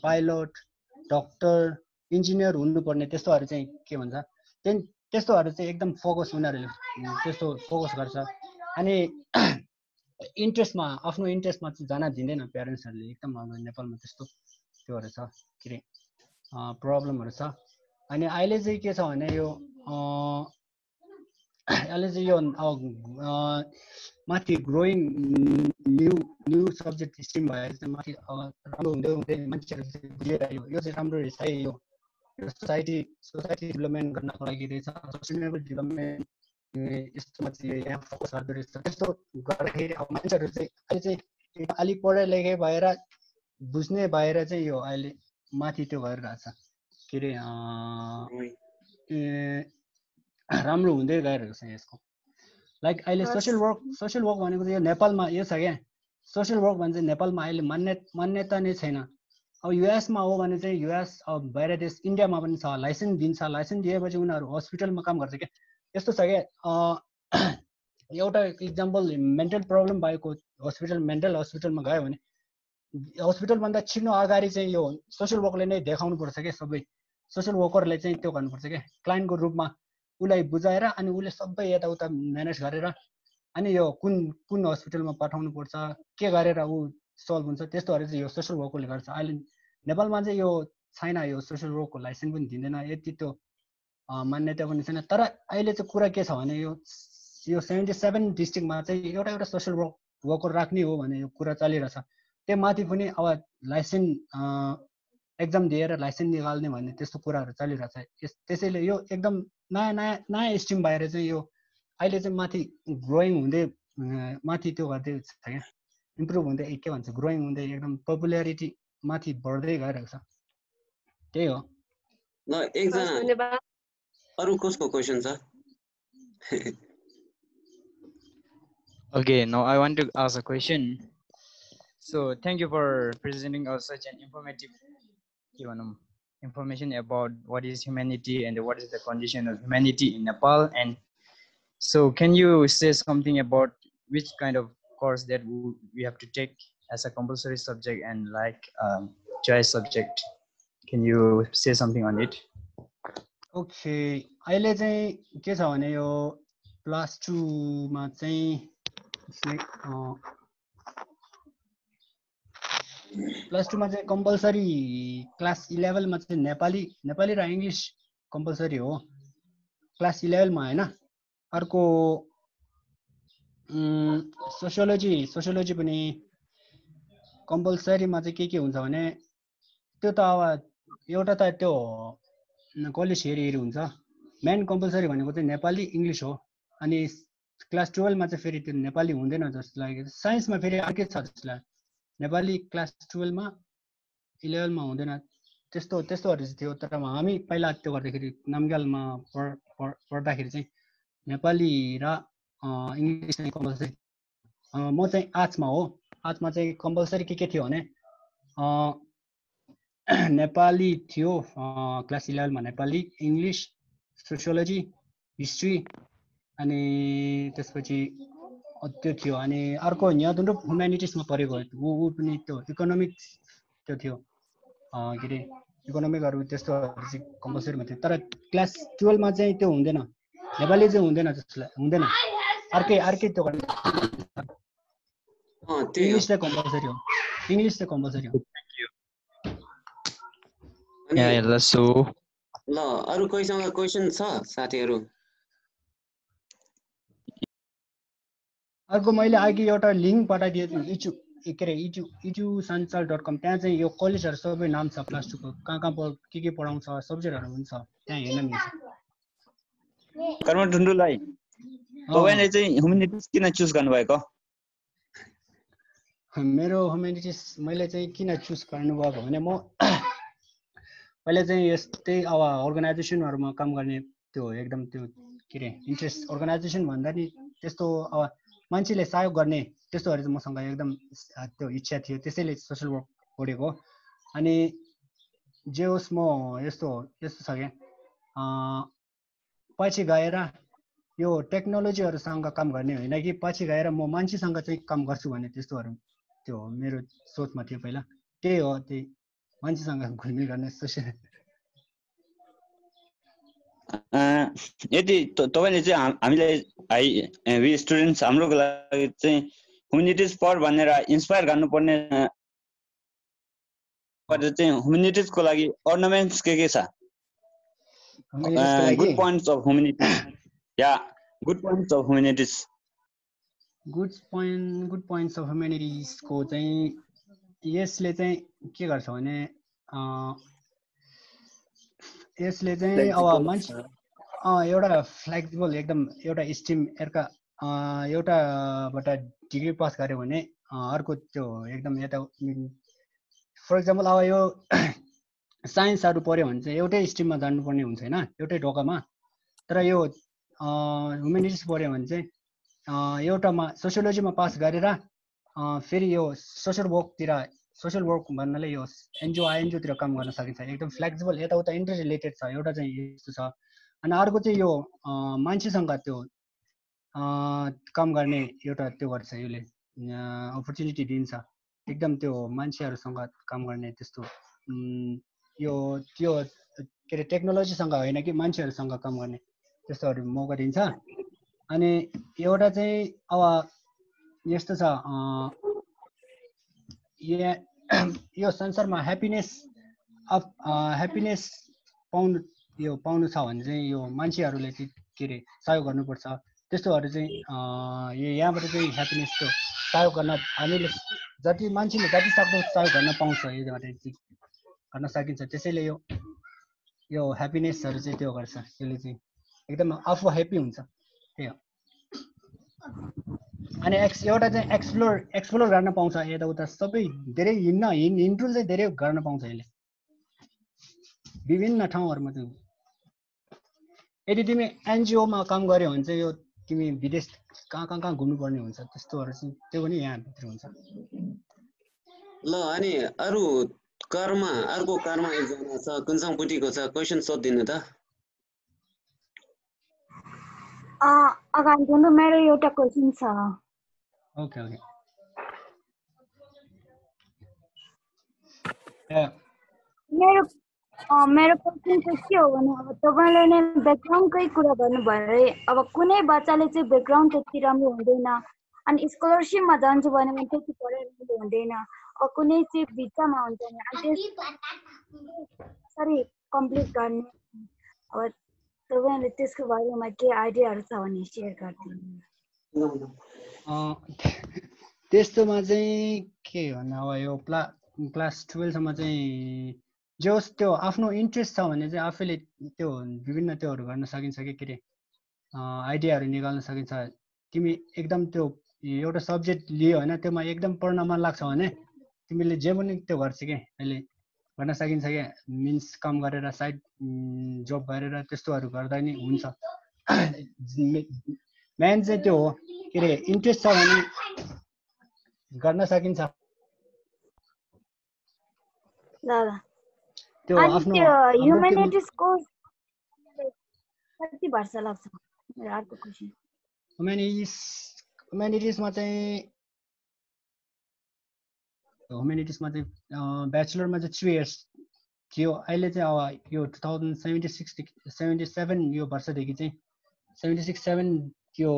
पाइलट डक्टर इन्जिनियर हुनुपर्ने त्यस्तोहरू चाहिँ के भन्छ त्यस्तोहरू चाहिँ एकदम फोकस उनीहरूले त्यस्तो फोकस गर्छ। अनि इन्ट्रेस्टमा आफ्नो इन्ट्रेस्टमा चाहिँ जान दिँदैन प्यारेन्ट्सहरूले एकदम। हाम्रो नेपालमा त्यस्तो त्योहरू छ के अरे प्रब्लमहरू छ। अनि अहिले चाहिँ के छ भने यो अहिले चाहिँ यो माथि ग्रोइङ न्यू सब्जेक्ट स्ट्रिम भएर चाहिँ माथि राम्रो हुँदै हुँदै मान्छेहरू चाहिँ बुझेर यो चाहिँ राम्रो रहेछ है। यो सोसाइटी डेभलपमेन्ट गर्नको लागि रहेछ, सस्टेनेबल डेभलपमेन्ट यस्तोमा चाहिँ यहाँ फोकस गर्दो रहेछ। त्यस्तो गर्दाखेरि अब मान्छेहरू चाहिँ अहिले चाहिँ अलिक पढे लेखे भएर बुझ्ने भएर चाहिँ यो अहिले माथि त्यो भइरहेछ के अरे राम्रो हुँदै गइरहेको छ यसको। लाइक अहिले सोसियल वर्क भनेको चाहिँ यो नेपालमा यो छ क्या, सोसियल वर्क भने चाहिँ नेपालमा अहिले मान्यता नै छैन। अब युएसमा हो भने चाहिँ युएस अब बाहिर देश इन्डियामा पनि छ, लाइसेन्स दिन्छ। लाइसेन्स दिएपछि उनीहरू हस्पिटलमा काम गर्छ क्या। यस्तो छ क्या एउटा इक्जाम्पल मेन्टल प्रब्लम भएको मेन्टल हस्पिटलमा गयो भने हस्पिटलभन्दा छिट्नो अगाडि चाहिँ यो सोसियल वर्कले नै देखाउनु पर्छ क्या। सबै सोसियल वर्करले चाहिँ त्यो गर्नुपर्छ क्या, क्लाइन्टको रूपमा उसलाई बुझाएर अनि उसले सबै यताउता म्यानेज गरेर अनि यो कुन हस्पिटलमा पठाउनु पर्छ के गरेर ऊ सल्भ हुन्छ त्यस्तोहरू चाहिँ यो सोसियल वर्करले गर्छ। अहिले नेपालमा चाहिँ यो छैन, यो सोसियल वर्कको लाइसेन्स पनि दिँदैन, यति त्यो मान्यता पनि छैन। तर अहिले चाहिँ कुरा के छ भने यो 77 डिस्ट्रिक्टमा चाहिँ एउटा सोसियल वर्कर राख्ने हो भने यो कुरा चलिरहेछ। त्यो माथि पनि अब लाइसेन्स एक्जाम दिएर लाइसेन्स निकाल्ने भन्ने त्यस्तो कुराहरू चलिरहेछ। त्यसैले यो एकदम नयाँ स्ट्रिम भएर चाहिँ यो अहिले चाहिँ माथि ग्रोइङ हुँदै माथि त्यो गर्दै छ क्या, इम्प्रुभ हुँदै के भन्छ ग्रोइङ हुँदै एकदम पपुल्यारिटी माथि बढ्दै गइरहेको छ। त्यही हो। ल एकजना अरु कसको क्वेशन छ? Okay, now I want to ask a question. So thank you for presenting us such an information about what is humanity and what is the condition of humanity in Nepal. And so can you say something about which kind of course that we have to take as a compulsory subject and like choice subject? Can you say something on it? Okay, अहिले चाहिँ के छ भने यो +2 मा चाहिँ +2 मा चाहिँ कम्पलसरी क्लास 11 मा चाहिँ नेपाली र इङ्ग्लिस कम्पलसरी हो क्लास 11 मा हैन। अर्को सोशियोलोजी पनि कम्पलसरीमा चाहिँ के हुन्छ भने त्यो त अब एउटा त त्यो कलेज हेरी हुन्छ। मेन कम्पलसरी भनेको चाहिँ नेपाली इङ्ग्लिस हो। अनि क्लास 12 मा चाहिँ फेरि त्यो नेपाली हुँदैन जस्तो लाग्यो। साइन्समा फेरि अर्कै छ जस्तो लाग्यो, नेपाली क्लास 12 मा 11 मा हुँदैन त्यस्तोहरू चाहिँ थियो। तर हामी पहिला त्यो गर्दाखेरि नामग्यालमा पढ्दाखेरि चाहिँ नेपाली र इङ्ग्लिस चाहिँ कम्पलसरी। म चाहिँ आर्ट्समा हो। आर्ट्समा चाहिँ कम्पलसरी के थियो भने नेपाली थियो क्लास 11 मा, नेपाली इङ्ग्लिस सोशियोलोजी हिस्ट्री अनि त्यसपछि त्यो थियो। अनि अर्को ह्युम्यानिटिजमा परेको ऊ पनि त्यो इकोनोमिक्स त्यो थियो के अरे इकोनोमिकहरू त्यस्तोहरू चाहिँ कम्पलसरीमा थियो। तर क्लास 12 मा चाहिँ त्यो हुँदैन, नेपाली चाहिँ हुँदैन, जसलाई हुँदैन, अर्कै त्यो इङ्ग्लिस चाहिँ कम्पलसरी हो, इङ्ग्लिस चाहिँ कम्पलसरी हो। ल अरु कोहीसँग क्वेशन छ साथीहरु? अर्को मैले अघि एउटा लिङ्क पठाइदिएको थिएँ edu.sanchal.com, त्यहाँ चाहिँ यो कलेजहरु सबै नाम छ क्लास 2 को, कहाँ के पढाउँछ, सब्जेक्टहरु हुन्छ, त्यहाँ हेर्न मिल्छ। कर्म टुन्डुलाई तपाईले चाहिँ ह्युम्यानिटिज किन चुज गर्नुभएको? मेरो ह्युम्यानिटिज मैले चाहिँ किन चुज गर्नुभएको भने म पहिले चाहिँ यस्तै अब अर्गनाइजेसनहरुमा काम गर्ने त्यो एकदम त्यो के रे इन्ट्रेस्ट, अर्गनाइजेसन भन्दा नि त्यस्तो अब मान्छेले सहयोग गर्ने त्यस्तोहरु चाहिँ मसँग एकदम त्यो इच्छा थियो, त्यसैले सोशल वर्क पढेको। अनि जे होस् म यस्तो छ के पछि गएर यो टेक्नोलोजीहरुसँग काम गर्ने होइन कि पछि गएर म मान्छेसँग चाहिँ काम गर्छु भन्ने त्यस्तोहरु त्यो मेरो सोचमा थियो पहिला। त्यही हो, त्यही मान्छेसँग घुलमिल गर्ने सोचेर। यदि तपाईले चाहिँ हामीलाई वी स्टुडेन्ट्स हाम्रोको लागि चाहिँ ह्युम्यानिटिज पढ भनेर इन्स्पायर गर्नुपर्ने चाहिँ ह्युम्यानिटिजको लागि अर्नामेन्ट्स के छ? Good points of humanities yeah good points of humanities. Good points of humanities को चाहिँ यसले चाहिँ के गर्छ भने यसले चाहिँ अब मान्छे एउटा फ्लेक्सिबल एकदम एउटा स्ट्रिम एउटाबाट डिग्री पास गर्यो भने अर्को त्यो एकदम यता फर एक्जाम्पल अब यो साइन्सहरु पढ्यो भने चाहिँ एउटै स्ट्रिममा जानुपर्ने हुन्छ हैन, एउटै ढोकामा। तर यो ह्युम्यानिटिज पढ्यो भने चाहिँ एउटामा सोशियोलोजीमा पास गरेर फेरि यो सोशल वर्क भन्नाले यो एनजिओतिर काम गर्न सकिन्छ। एकदम फ्लेक्सिबल, यताउता इन्टर रिलेटेड छ, एउटा चाहिँ यस्तो छ। अनि अर्को चाहिँ यो मान्छेसँग त्यो काम गर्ने एउटा त्यो गर्छ, यसले अपर्च्युनिटी दिन्छ एकदम त्यो मान्छेहरुसँग काम गर्ने त्यस्तो यो त्यो के रे टेक्नोलोजीसँग होइन कि मान्छेहरुसँग काम गर्ने त्यस्तोहरु मौका दिन्छ। अनि एउटा चाहिँ अब यस्तो छ यो संसारमा ह्याप्पिनेस पाउनु छ भने चाहिँ यो मान्छेहरुले चाहिँ के रे सहयोग गर्नुपर्छ। त्यस्तोहरु चाहिँ यहाँबाट चाहिँ ह्याप्पिनेसको सहयोग गर्न हामीले जति मान्छेले जति सक्दो सहयोग गर्न पाउँछ, यहाँबाट चाहिँ गर्न सकिन्छ। त्यसैले यो ह्याप्पिनेसहरु चाहिँ त्यो गर्छ, यसले चाहिँ एकदम आफू ह्याप्पी हुन्छ, त्यही हो। अनि एउटा चाहिँ एक्सप्लोर गर्न पाउँछ, यताउता सबै धेरै हिँड्डुल चाहिँ धेरै गर्न पाउँछ यसले विभिन्न ठाउँहरुमा चाहिँ। यदि तिमी एनजिओमा काम गर्यो भने चाहिँ यो तिमी विदेश कहाँ घुम्नुपर्ने हुन्छ, त्यस्तोहरु चाहिँ त्यो पनि यहाँ भित्र हुन्छ। ल अनि अर्को कर्म एकजना छ, कुन्छङपुटीको छ, क्वेशन सोधिदिनु त। अगाडि भन्नु, मेरो एउटा क्वेशन छ। ओके मेरो क्वेशन चाहिँ के हो भने अब तपाईले नै ब्याकग्राउन्डकै कुरा गर्नुभयो। अब कुनै बच्चाले चाहिँ ब्याकग्राउन्ड त्यति राम्रो हुँदैन अनि स्कलरशिपमा जान्छु भने त्यति पढाइ राम्रो हुँदैन, अब कुनै चाहिँ बिचमा हुन्छ नि, अनि त्यसरी कम्प्लिट गर्ने। अब तपाईले त्यसको बारेमा के आइडियाहरु छ भने शेयर गरिदिनु। त्यस्तोमा चाहिँ के भन्नु, अब यो क्लास 12 सम्म चाहिँ जोस् त्यो आफ्नो इन्ट्रेस्ट छ भने चाहिँ आफैले त्यो विभिन्न त्योहरू गर्न सकिन्छ के रे आइडियाहरू निकाल्न सकिन्छ। तिमी एकदम त्यो एउटा सब्जेक्ट लियो होइन, त्योमा एकदम पढ्न मन लाग्छ भने तिमीले जे पनि त्यो गर्छ के अहिले गर्न सकिन्छ क्या। मिन्स काम गरेर साइड जब गरेर त्यस्तोहरू गर्दा नि हुन्छ। मेन चाहिँ त्यो हो के रे इन्ट्रेस्ट छ भने गर्न सकिन्छ। त्यो आफ्नो ह्युम्यानिटिज कोर्स कति वर्ष लाग्छ? मेरो अर्को क्वेशन। ह्युम्यानिटिजमा चाहिँ ब्याचलरमा चाहिँ 3 इयर्स थियो अहिले चाहिँ अब यो 2077 यो वर्षदेखि चाहिँ 76-7 त्यो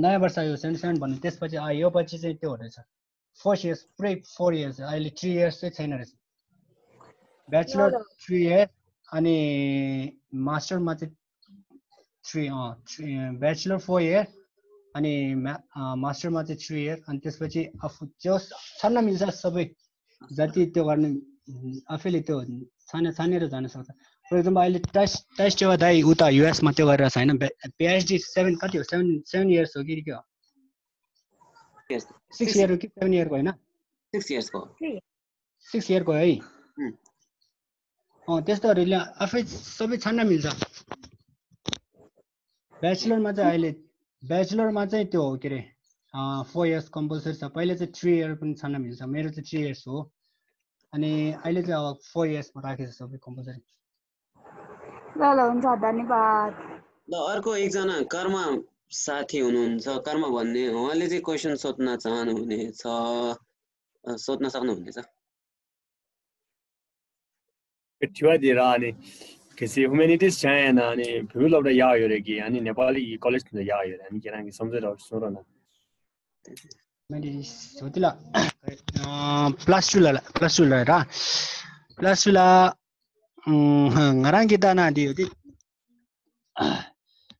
नयाँ वर्ष यो 77 भन्नु त्यसपछि यो पछि चाहिँ त्यो रहेछ 4 years पुरै 4 years अहिले 3 years चाहिँ छैन रहेछ ब्याचलर 3 years अनि मास्टरमा चाहिँ 3 ब्याचलर 4 years अनि मास्टरमा चाहिँ 3 years अनि त्यसपछि आफू जो छन्न मिल्छ सबै जति त्यो गर्ने आफैले त्यो छानेर जान सक्छ फर एक्जाम्पल अहिले टेस्ट यो दाइ उता युएस मा त्यो गरेर छैन पीएचडी 7 कति हो 7 years हो कि के हो 6 year हो कि 7 year को हैन 6 years को 6 year को है त्यस्तोहरुले आफै सबै छान्न मिल्छ ब्याचलरमा चाहिँ अहिले ब्याचलरमा चाहिँ त्यो के रे 4 years कम्पल्सरी छ पहिले चाहिँ 3 year पनि छान्न मिल्छ मेरो चाहिँ 3 years हो अनि अहिले चाहिँ अब 4 years मा राखेछ सबै कम्पल्सरी ल हुन्छ धन्यवाद ल अर्को एकजना कर्म साथी हुनुहुन्छ कर्म भन्ने उहाँले चाहिँ क्वेशन सोध्न चाहनुहुनेछ सोध्न सक्नुहुनेछ थियो अनि kasi humanities chain ani phul एउटा या हेरेकी अनि नेपाली कलेज तिर या हेरे अनि केराङी सम्झेर सोर न मैले सोधिला प्लस 2 ला ngarang kita na di uti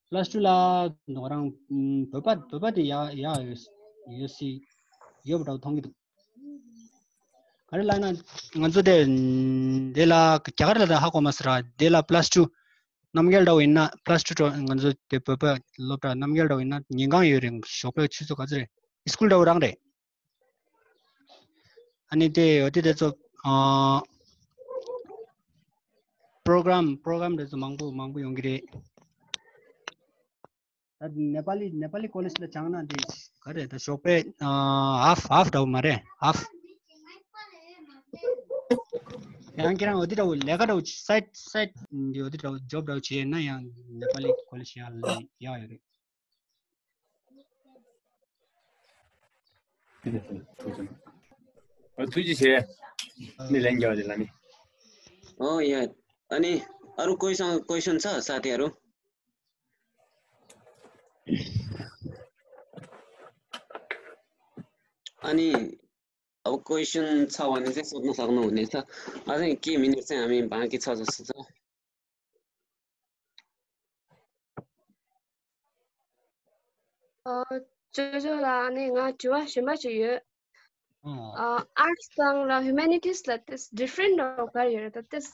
plus 2 la orang topat ya si yo btau thong gitu kare la na nganzo de la kyagar la ha ko masra de la plus 2 namgel daw inna plus 2 nganzo te papa lopra namgel daw inna ningang yoring shope chuso kajre school daw rang de ani te oti de so program de mangbu yongire Nepali college ले चांगना they करे त शोपे half दाउ मारे half yang kira odi daw lega daw side di odi daw job daw chi na yang Nepali college या हेरे तुझी छे नि language होला नि या अनि अरु कोहीसँग क्वेशन छ साथीहरु अनि अब क्वेशन छ भने चाहिँ सोध्न सक्नुहुनेछ अझै के मिनेट चाहिँ हामी बाँकी छ जस्तो छ arts la humanities la this different career that this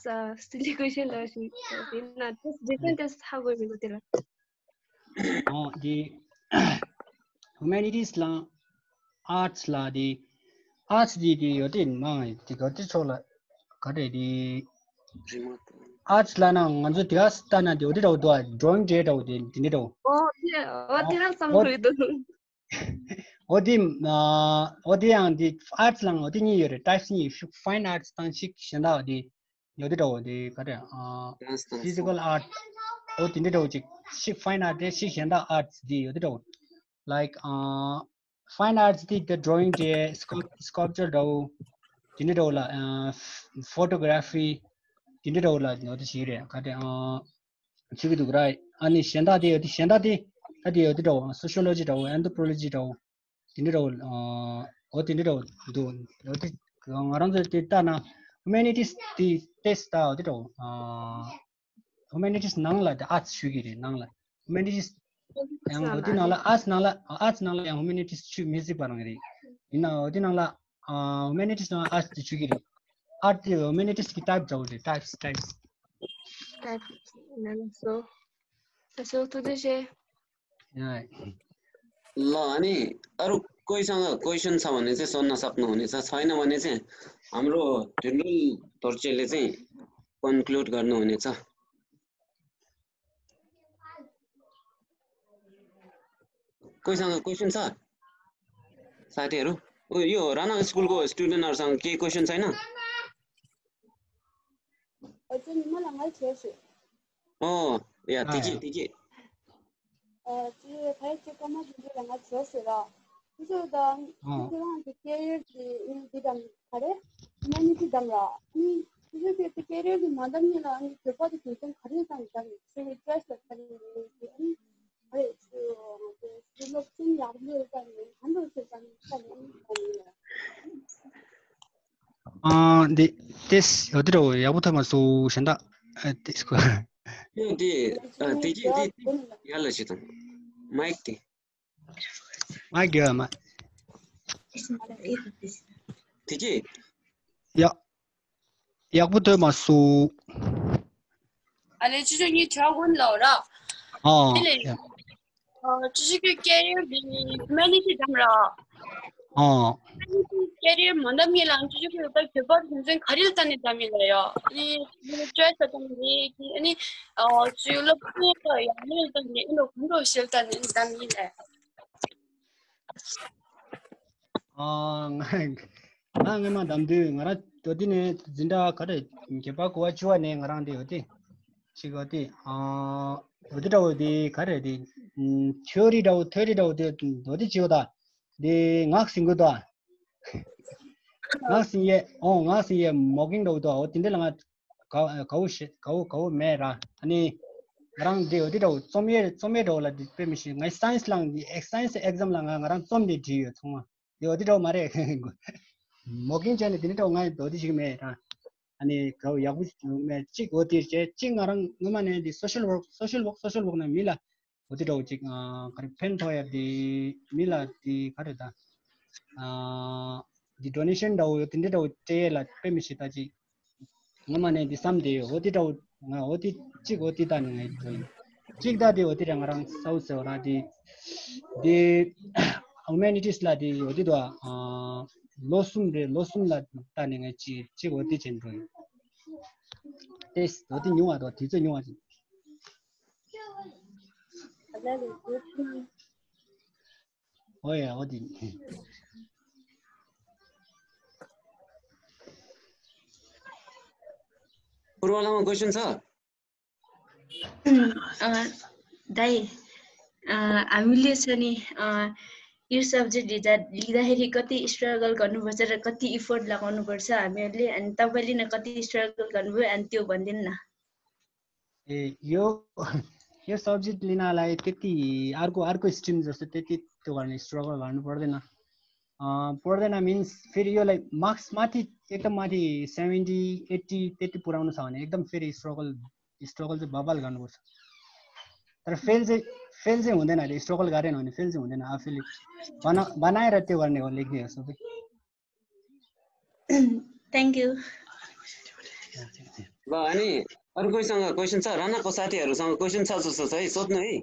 silly question la this different is how we go tela the humanities la arts la the arts di yotin ma ti gati chola kare di arts la na nganzo tias ta na di odi daw drawing de daw di ni daw tela samru do odi ang di arts lang odi ni yore types ni fine arts tan sik shanda di yodi daw di kare physical art odi ni daw chik fine art de sik shanda arts di yodi daw like fine arts the drawing the sculpture daw dini daw la photography dini daw la no the sire kade chibi du grai ani shenda de adi odi daw sociology daw anthropology daw dini daw dini daw do odi ngarang de ta na humanities the test daw odi daw humanities nangla the arts shugiri nangla humanities yang odi nala arts nala yang humanities chu music barangri ina odi nala humanities na arts chugiri art humanities ki type jaw de types so to this ल अनि अरु कोहीसँग question छ भने चाहिँ सोध्न सक्नुहुनेछ छैन भने चाहिँ हाम्रो जनरल तर्चेले चाहिँ कन्क्लुड गर्नुहुनेछ कोहीसँग क्वेशन छ साथीहरु यो राणा स्कुलको स्टुडेन्टहरुसँग के क्वेशन छैन या तिकी 这还这个嘛就是两个测试了， 그래서 그냥 캐리어 디담 가래 humanity damra ni 그게 캐리어 만담이나 아니 그거도 좀 가리상 있다. 그래서 스트레스 받는 아니 그 lokacin yardım eden 한국 세상에 네, this 어디로 야부터만 쏘신다. this 거. 디 yalla chitan mic ti 마이크야. tiji 야, 야부터만 쏘. 아니 주중이 저건 넣어라. 야. 주식의 캐리어 humanity 담라. 캐리어 만담이랑 주식을 딱 개발 굉장히 가릴다는 담이래요. 이 스트레스 때문에 아니 주로 그거 양을 때문에 이거 공부 실다는 담이래. ngang damde ngara todine jinda kare kepa ko chua ne ngarang de oti chigoti odira odi kare di theory da de odi chioda de ngak singoda ngak sinye mogging do do tinde langa kau mera ani ngarang de odi do somye do la di permission ngai science lang di science exam lang ngarang som de ji thonga de odi do mare 먹긴 전에 드니까 온가에 어디 지금 해라 아니 그 야구 매직 어디 제 찡아랑 그만에 디 소셜워크는 밀라 어디로 지금 그래 펜토야 디 밀라 디 가르다 디 도네이션 다오 틴데도 테라 페미시다지 그만에 디 삼데 어디로 어디 찍 어디다는 애 찍다디 어디랑랑 사우스라디 디 humanities 라디 어디도 로숨라 따는 지 어디 전도 this 어디 용화도 뒤져 용화지 어디 पूर्वलामा question छ दाइ हामीले चाहिँ यो subject लिँदाखेरि कति struggle गर्नुपर्छ र कति इफोर्ट लगाउनुपर्छ हामीहरूले अनि तपाईले न कति स्ट्रगल गर्नुभयो अनि त्यो भनिदिनु न यो सब्जेक्ट लिनलाई त्यति अर्को स्ट्रिम जस्तो त्यति त्यो गर्ने स्ट्रगल गर्नु पर्दैन मिन्स फेरि योलाई मार्क्स माथि एकदम माथि 70 80 त्यति पुर्याउनु छ भने एकदम फेरि स्ट्रगल चाहिँ बबाल गर्नुपर्छ तर फेल चाहिँ हुँदैन अहिले स्ट्रगल गरेन भने फेल चाहिँ हुँदैन आफैले बनाएर त्यो गर्ने हो लेख्ने हो सबै थ्यांक यू ल अनि अरु कोहीसँग क्वेशन छ रानाको साथीहरुसँग क्वेशन छ जस्तो छ है सोध्नु है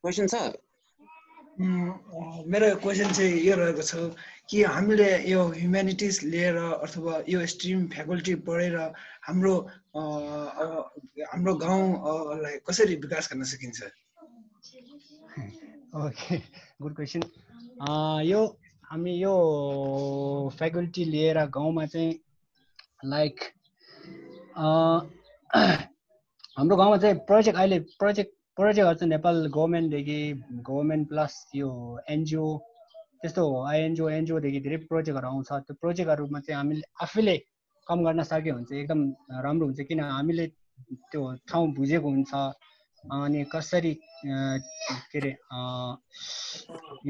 क्वेशन छ मेरो क्वेशन चाहिँ यो रहेको छ कि हामीले यो ह्युम्यानिटिज लिएर अथवा यो स्ट्रिम फ्याकल्टी पढेर हाम्रो गाउँलाई कसरी विकास गर्न सकिन्छ ओके गुड क्वेशन यो हामी यो फ्याकल्टी लिएर गाउँमा चाहिँ लाइक हाम्रो गाउँमा चाहिँ प्रोजेक्टहरु चाहिँ नेपाल गभर्नमेन्ट प्लस यो एनजिओ त्यस्तो एनजिओ देखि धेरै प्रोजेक्टहरु आउँछ त्यो प्रोजेक्टहरुमा चाहिँ हामीले आफैले काम गर्न सक्यो भने चाहिँ एकदम राम्रो हुन्छ किन हामीले त्यो ठाउँ बुझेको हुन्छ अनि कसरी के रे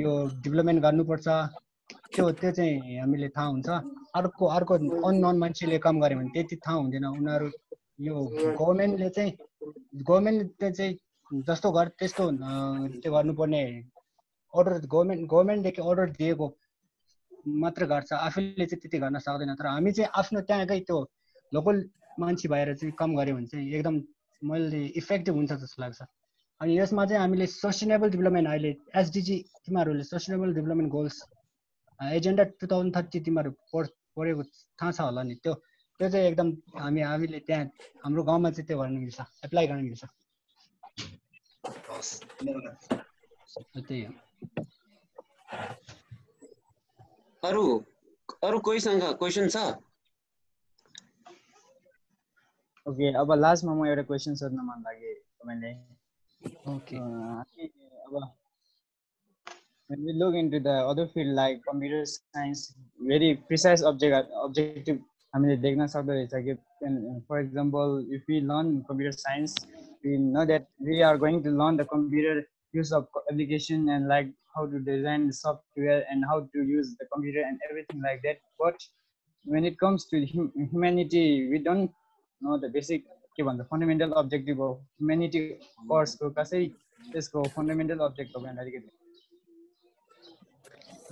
यो डेभलपमेन्ट गर्नुपर्छ त्यो चाहिँ हामीले थाहा हुन्छ अर्को अननोन मान्छेले काम गर्यो भने त्यति थाहा हुँदैन उनीहरु यो गभर्नमेन्टले चाहिँ जस्तो गर् त्यस्तो त्यो गर्नुपर्ने अर्डर गभर्नमेन्टदेखि अर्डर दिएको मात्र गर्छ आफैले चाहिँ त्यति गर्न सक्दैन तर हामी चाहिँ आफ्नो त्यहाँकै त्यो लोकल मान्छे भएर चाहिँ काम गर्यो भने चाहिँ एकदम मैले इफेक्टिभ हुन्छ जस्तो लाग्छ अनि यसमा चाहिँ हामीले सस्टेनेबल डेभलपमेन्ट अहिले एसडीजी तिमीहरुले सस्टेनेबल डेभलपमेन्ट गोल्स एजेन्डा 2030 तिमीहरु पढेको थाहा छ होला नि त्यो चाहिँ एकदम हामीले त्यहाँ हाम्रो गाउँमा चाहिँ त्यो गर्न मिल्छ एप्लाई गर्न मिल्छ त्यही हो अरु कोहीसँग क्वेशन छ ओके अब लास्टमा म एउटा क्वेसन सोध्न मन लाग्यो तपाईँले ओके अब when we look into the other field like computer science very precise objective हामीले देख्न सक्दो रहेछ कि for example if we learn computer science we know that we are going to learn the computer use of application and like how to design the software and how to use the computer and everything like that but when it comes to humanity we don't know the basic के भन्छ fundamental objective of humanity course को कसरी त्यसको fundamental object हो भने अलिकति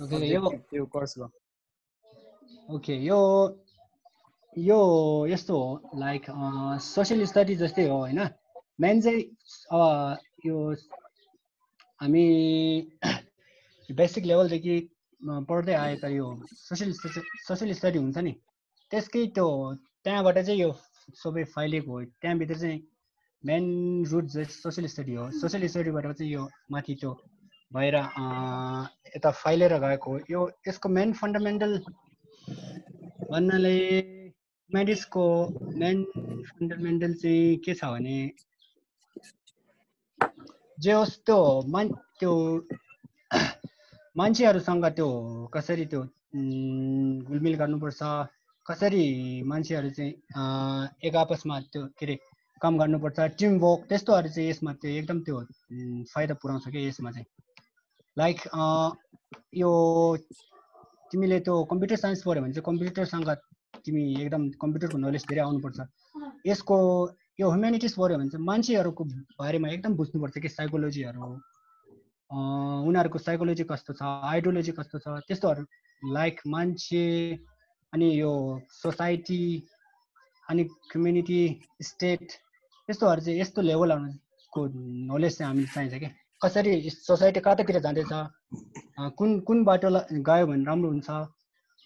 okay यो त्यो कोर्सको ओके यो यस्तो हो लाइक सोशल स्टडी जस्तै हो हैन मेन चाहिँ अब यो हामी बेसिक लेभलदेखि पढ्दै आएका यो सोशल स्टडी हुन्छ नि त्यसकै त्यो त्यहाँबाट चाहिँ यो सबै फैलिएको हो त्यहाँभित्र चाहिँ मेन रुट चाहिँ सोशल स्टडी हो सोशल स्टडीबाट चाहिँ यो माथि त्यो भएर यता फैलेर गएको हो यो यसको मेन फन्डामेन्टल भन्नाले म्याथमेटिक्सको मेन फन्डामेन्टल चाहिँ के छ भने जे होस् त्यो मान्छेहरूसँग त्यो कसरी त्यो घुलमिल गर्नुपर्छ कसरी मान्छेहरू चाहिँ एक आपसमा त्यो के अरे काम गर्नुपर्छ टिम वर्क त्यस्तोहरू चाहिँ यसमा त्यो एकदम त्यो फाइदा पुऱ्याउँछ क्या यसमा चाहिँ लाइक यो तिमीले त्यो कम्प्युटर साइन्स पढ्यो भने चाहिँ कम्प्युटरसँग तिमी एकदम कम्प्युटरको नलेज धेरै आउनुपर्छ यसको यो ह्युम्यानिटिज पढ्यो भने चाहिँ मान्छेहरूको बारेमा एकदम बुझ्नुपर्छ कि साइकोलोजीहरू उनीहरूको साइकोलोजी कस्तो छ आइडियोलोजी कस्तो छ त्यस्तोहरू लाइक मान्छे अनि यो सोसाइटी अनि कम्युनिटी स्टेट त्यस्तोहरू चाहिँ यस्तो लेभलहरूको नलेज चाहिँ हामीले चाहिन्छ क्या कसरी सोसाइटी कतातिर जाँदैछ कुन बाटो गयो भने राम्रो हुन्छ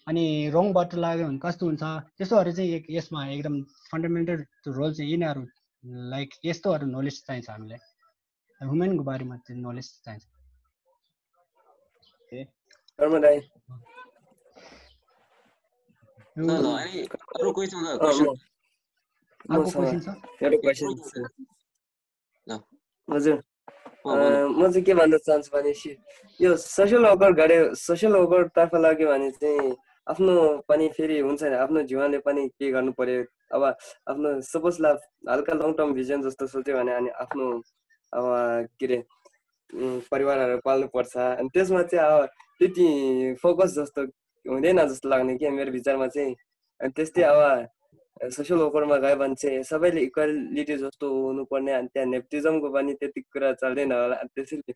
अनि रङ बाटो लाग्यो भने कस्तो हुन्छ त्यस्तोहरू चाहिँ यसमा एकदम फन्डामेन्टल रोल चाहिँ यिनीहरू लाइक यस्तोहरू नलेज चाहिन्छ हामीलाई ह्युमनको बारेमा चाहिँ नलेज चाहिन्छ हजुर म चाहिँ के भन्न चाहन्छु भनेपछि यो सोसल वर्कर तर्फ लाग्यो भने चाहिँ आफ्नो पनि फेरि हुन्छ नि आफ्नो जीवनले पनि के गर्नु पर्यो अब आफ्नो सपोज हल्का लङ टर्म भिजन जस्तो सोच्यो भने अनि आफ्नो अब के अरे परिवारहरू पाल्नु पर्छ अनि त्यसमा चाहिँ अब त्यति फोकस जस्तो हुँदैन जस्तो लाग्ने के मेरो विचारमा चाहिँ अनि त्यस्तै अब सोसल वर्करमा गयो भने चाहिँ सबैले इक्वालिटी जस्तो हुनुपर्ने अनि त्यहाँ नेपोटिजमको पनि त्यति कुरा चल्दैन होला त्यसैले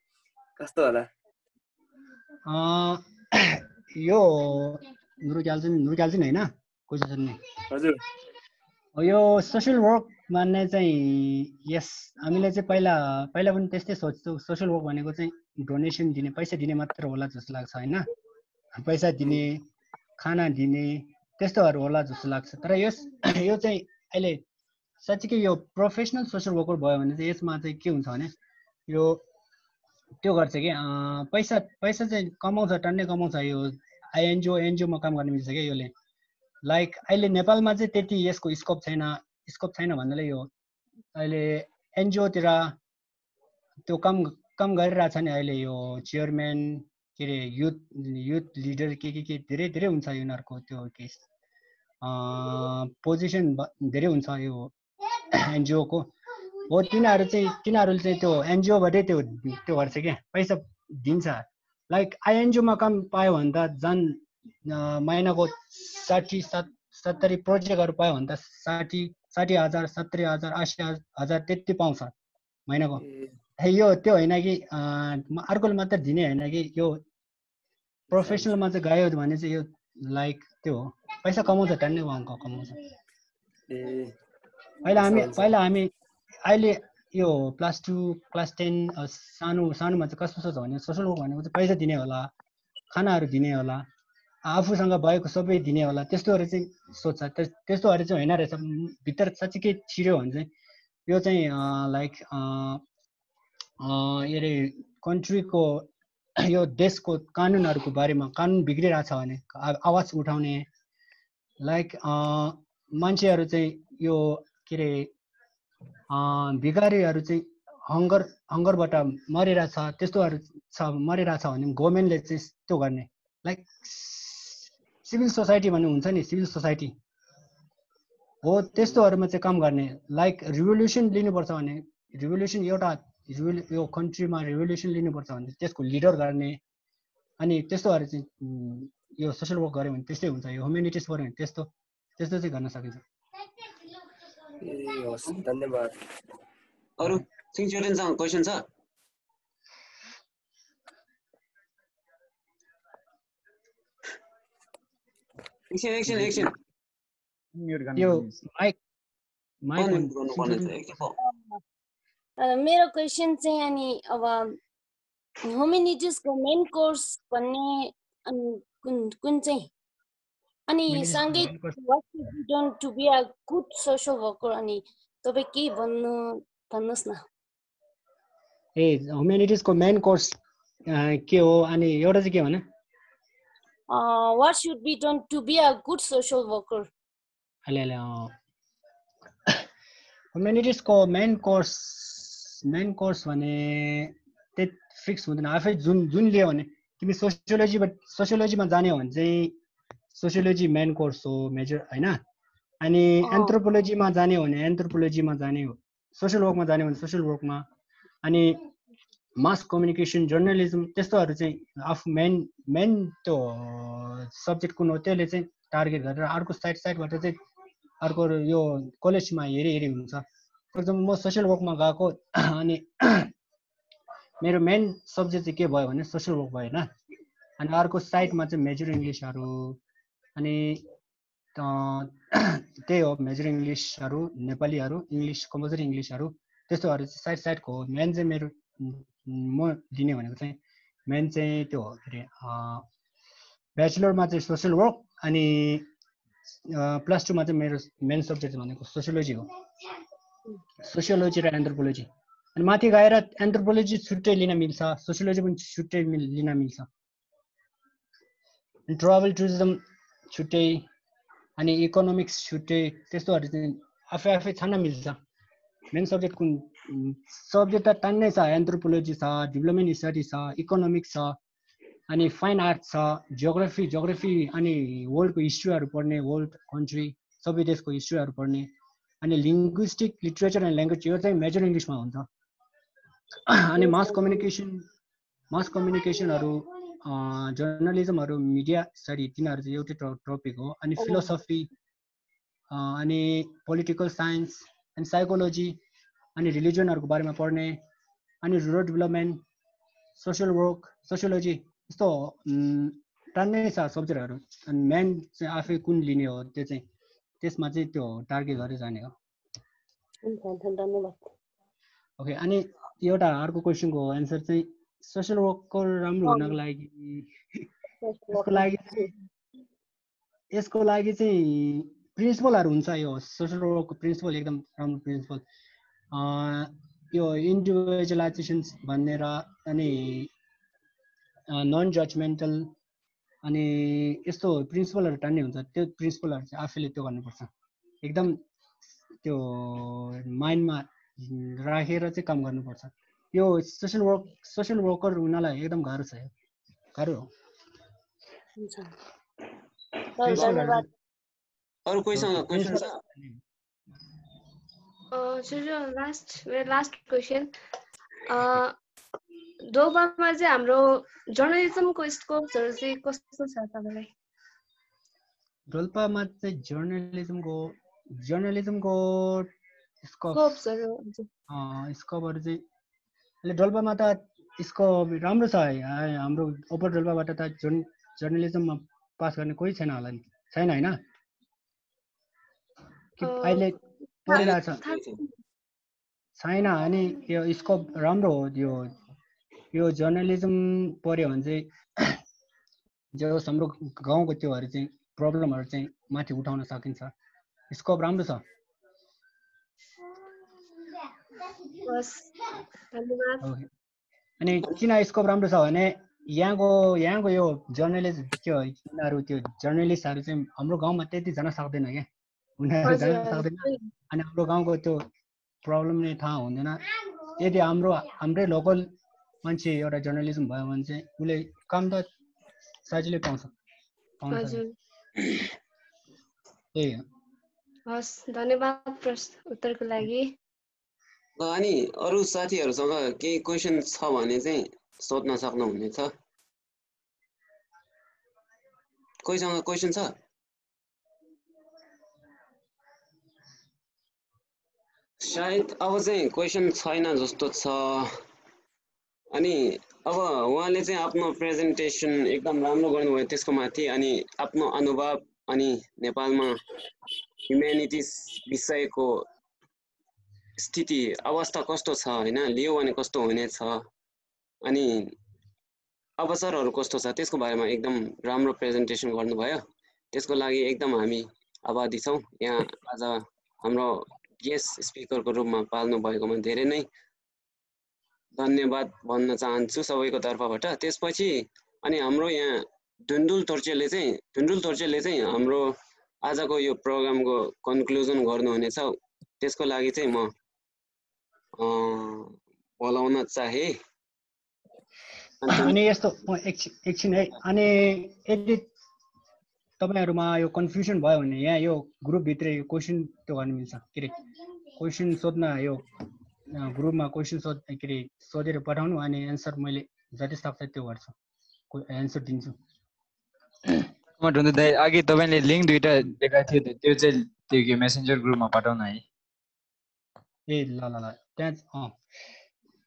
कस्तो होला यो नुरुक्याल्छिन होइन क्वेसन नि हजुर यो सोसल वर्क मान्ने चाहिँ यस हामीले चाहिँ पहिला पनि त्यस्तै सोच्छौँ सोसल वर्क भनेको चाहिँ डोनेसन दिने पैसा दिने मात्र होला जस्तो लाग्छ होइन पैसा दिने खाना दिने त्यस्तोहरू होला जस्तो लाग्छ तर यो चाहिँ अहिले साँच्चीकै यो प्रोफेसनल सोसल वर्कर भयो भने चाहिँ यसमा चाहिँ के हुन्छ भने यो त्यो गर्छ कि पैसा चाहिँ कमाउँछ टन्नै कमाउँछ यो एनजिओमा काम गर्ने मिल्छ क्या योले लाइक अहिले नेपालमा चाहिँ त्यति यसको स्कोप छैन भन्नाले यो अहिले एनजिओतिर त्यो काम गरिरहेछ नि अहिले यो चेयरम्यान के अरे युथ लिडर के धेरै धेरै हुन्छ यिनीहरूको त्यो केस पोजिसन धेरै हुन्छ यो एनजिओको हो तिनीहरूले चाहिँ त्यो एनजिओबाटै त्यो गर्छ क्या पैसा दिन्छ लाइक आइएनजिओमा काम पायो भने त झन् महिनाको 60-70 प्रोजेक्टहरू पायो भने त 60,000 70,000 80,000 त्यति पाउँछ महिनाको यो त्यो होइन कि अर्कोले मात्र दिने होइन कि यो प्रोफेसनलमा चाहिँ गयो भने चाहिँ यो लाइक त्यो हो पैसा कमाउँछ टन्नै कमाउँछ पहिला हामी अहिले यो क्लास 2 क्लास 10 सानोमा चाहिँ कस्तो सोच्छ भने सोसल वर्क भनेको चाहिँ पैसा दिने होला खानाहरू दिने होला आफूसँग भएको सबै दिने होला त्यस्तोहरू चाहिँ सोच्छ त्यस्तोहरू चाहिँ होइन रहेछ भित्र साँच्चीकै छिर्यो भने चाहिँ यो चाहिँ लाइक यो कन्ट्रीको यो देशको कानुनहरूको बारेमा कानुन बिग्रिरहेछ भने आवाज उठाउने लाइक मान्छेहरू चाहिँ यो के अरे भिखारीहरू चाहिँ हङ्गरबाट मरिरहेछ त्यस्तोहरू मरिरहेछ भने गभर्मेन्टले चाहिँ त्यो गर्ने लाइक सिभिल सोसाइटी भन्ने हुन्छ नि सिभिल सोसाइटी हो त्यस्तोहरूमा चाहिँ काम गर्ने लाइक रिभोल्युसन लिनुपर्छ भने रिभोल्युसन एउटा यो कन्ट्रीमा रिभोल्युसन लिनुपर्छ भने त्यसको लिडर गर्ने अनि त्यस्तोहरू चाहिँ यो सोसल वर्क गऱ्यो भने त्यस्तै हुन्छ यो ह्युमेनिटिज गऱ्यो भने त्यस्तो चाहिँ गर्न सकिन्छ धन्यवाद अरु सिङचोरेनसँग क्वेशन छ एकछिन यो माइक मेरो क्वेशन चाहिँ अनि अब ह्युमेनिटिजको मेन कोर्स भन्ने कुन चाहिँ अनि सँगै what should be done to be a good social worker अनि तपाई के भन्नुस् न ए ह्युमेनिटिजको मेन कोर्स के हो अनि एउटा चाहिँ के भने what should be done to be a good social worker ह्युमेनिटिजको मेन कोर्स भने त्यही फिक्स हुँदैन आफै जुन लियो भने तिमी सोसियोलोजीमा जाने हो भने चाहिँ सोसियोलोजी मेन कोर्स हो मेजर हैन अनि एन्थ्रोपोलोजीमा जाने हो भने एन्थ्रोपोलोजीमा जाने हो सोशल वर्कमा जाने हो भने सोशल वर्कमा अनि मास कम्युनिकेसन जर्नलिजम त्यस्तोहरू चाहिँ आफू मेन त्यो सब्जेक्ट कुन हो त्यसले चाहिँ टार्गेट गरेर अर्को साइडबाट चाहिँ अर्को यो कलेजमा हेरी हुन्छ फर एक्जाम्पल म सोशल वर्कमा गएको अनि मेरो मेन सब्जेक्ट चाहिँ के भयो भने सोशल वर्क भयो हैन अनि अर्को साइडमा चाहिँ मेजर इङ्ग्लिसहरू अनि त्यही हो मेजर इङ्ग्लिसहरू नेपालीहरू इङ्ग्लिस कम्पलसरी इङ्ग्लिसहरू त्यस्तोहरू चाहिँ साइडको हो मेन चाहिँ मेरो म लिने भनेको चाहिँ मेन चाहिँ त्यो हो के अरे ब्याचलरमा चाहिँ सोशल वर्क अनि +2 मा चाहिँ मेरो मेन सब्जेक्ट भनेको सोसियोलोजी हो सोसियोलोजी र एन्थ्रोपोलोजी अनि माथि गएर एन्थ्रोपोलोजी छुट्टै लिन मिल्छ सोसियोलोजी पनि छुट्टै लिन मिल्छ अनि ट्राभल टुरिज्म छुट्टै अनि इकोनोमिक्स छुट्टै त्यस्तोहरू चाहिँ आफै छान्न मिल्छ मेन सब्जेक्ट कुन सब्जेक्ट त टान्नै छ एन्थ्रोपोलोजी छ डेभलपमेन्ट स्टडी छ इकोनोमिक्स छ अनि फाइन आर्ट छ जियोग्राफी अनि वर्ल्डको हिस्ट्रीहरू पढ्ने वर्ल्ड कन्ट्री सबै देशको हिस्ट्रीहरू पढ्ने अनि लिङ्ग्विस्टिक लिटरेचर एन्ड ल्याङ्ग्वेज यो चाहिँ मेजर इङ्ग्लिसमा हुन्छ अनि मास कम्युनिकेसनहरू जर्नलिजमहरू मिडिया स्टडी तिनीहरू चाहिँ एउटै टपिक हो अनि फिलोसफी अनि पोलिटिकल साइन्स अनि साइकोलोजी अनि रिलिजनहरूको बारेमा पढ्ने अनि rural development social work sociology यस्तो टान्नै छ सब्जेक्टहरू अनि मेन चाहिँ आफै कुन लिने हो त्यो चाहिँ त्यसमा चाहिँ त्यो टार्गेट गरेर जाने हो ओके अनि एउटा अर्को क्वेसनको एन्सर चाहिँ सोशल वर्कको राम्रो हुनको लागि यसको लागि चाहिँ प्रिन्सिपलहरू हुन्छ यो सोशल वर्कको प्रिन्सिपल एकदम राम्रो प्रिन्सिपल यो इन्डिभिजुअलाइजेसन भनेर अनि नन जजमेन्टल अनि यस्तो प्रिन्सिपलहरू टान्ने हुन्छ त्यो प्रिन्सिपलहरू चाहिँ आफैले त्यो गर्नुपर्छ एकदम त्यो माइन्डमा राखेर चाहिँ काम गर्नुपर्छ यो सोशल वर्कर हुनलाई एकदम गाह्रो छ गाह्रो हो अरु कोहीसँग क्वेशन छ लास्ट क्वेशन दोबामा चाहिँ हाम्रो जर्नलिजमको स्कोप्सहरू चाहिँ कस्तो छ तपाईलाई डोल्पामा चाहिँ जर्नलिजमको स्कोप्सहरू स्कोपहरू चाहिँ अहिले डोल्पामा त स्कोप राम्रो छ हाम्रो अप्पर डोल्पाबाट त जर्नलिजममा पास गर्ने कोही छैन होला नि छैन हैन अहिले पढिरहेछ छैन अनि यो स्कोप राम्रो हो यो जर्नलिजम पढ्यो भने चाहिँ जो हाम्रो गाउँको त्योहरू चाहिँ प्रब्लमहरू चाहिँ माथि उठाउन सकिन्छ स्कोप राम्रो छ अनि किन स्कोप राम्रो छ भने यहाँको यो जर्नलिस्ट त्यो यिनीहरू त्यो जर्नलिस्टहरू चाहिँ हाम्रो गाउँमा त्यति जान सक्दैन क्या उनीहरू जान सक्दैन अनि हाम्रो गाउँको त्यो प्रब्लम नै थाहा हुँदैन यदि हाम्रै लोकल मान्छे एउटा जर्नलिजम भयो भने चाहिँ उसले काम त सजिलै पाउन सक्छ त्यही हो हस् धन्यवाद उत्तरको लागि ल अनि अरू साथीहरूसँग केही क्वेसन छ भने चाहिँ सोध्न सक्नुहुनेछ कोहीसँग क्वेसन छ सायद अब चाहिँ क्वेसन छैन जस्तो छ अनि अब उहाँले चाहिँ आफ्नो प्रेजेन्टेसन एकदम राम्रो गर्नुभयो त्यसको माथि अनि आफ्नो अनुभव अनि नेपालमा ह्युम्यानिटिज विषयको स्थिति अवस्था कस्तो छ हैन लियो भने कस्तो हुनेछ अनि अवसरहरू कस्तो छ त्यसको बारेमा एकदम राम्रो प्रेजेन्टेसन गर्नुभयो त्यसको लागि एकदम हामी आभारी छौं यहाँ आज हाम्रो गेस्ट स्पिकरको रूपमा पाल्नु भएकोमा धेरै नै धन्यवाद भन्न चाहन्छु सबैको तर्फबाट त्यसपछि अनि हाम्रो यहाँ ढुन्डुल तोर्चेले चाहिँ हाम्रो आजको यो प्रोग्रामको कन्क्लुजन गर्नुहुनेछ त्यसको लागि चाहिँ म बोलाउन चाहे अनि यस्तो एकछिन है अनि यदि तपाईहरुमा यो कन्फ्युजन भयो भने यहाँ यो ग्रुप भित्र यो क्वेशन त्यो गर्न मिल्छ के रे क्वेशन सोध्न यो ग्रुपमा क्वेशन सोधेर पठाउनु अनि एन्सर मैले जति सक्छ त्यो गर्छु एन्सर दिन्छु म ढुन्डु दाइ अघि तपाईले लिंक दुईटा देखाएको थियो त्यो चाहिँ त्यो मेसेन्जर ग्रुपमा पठाउनु है ए ल ल ल त्यहाँ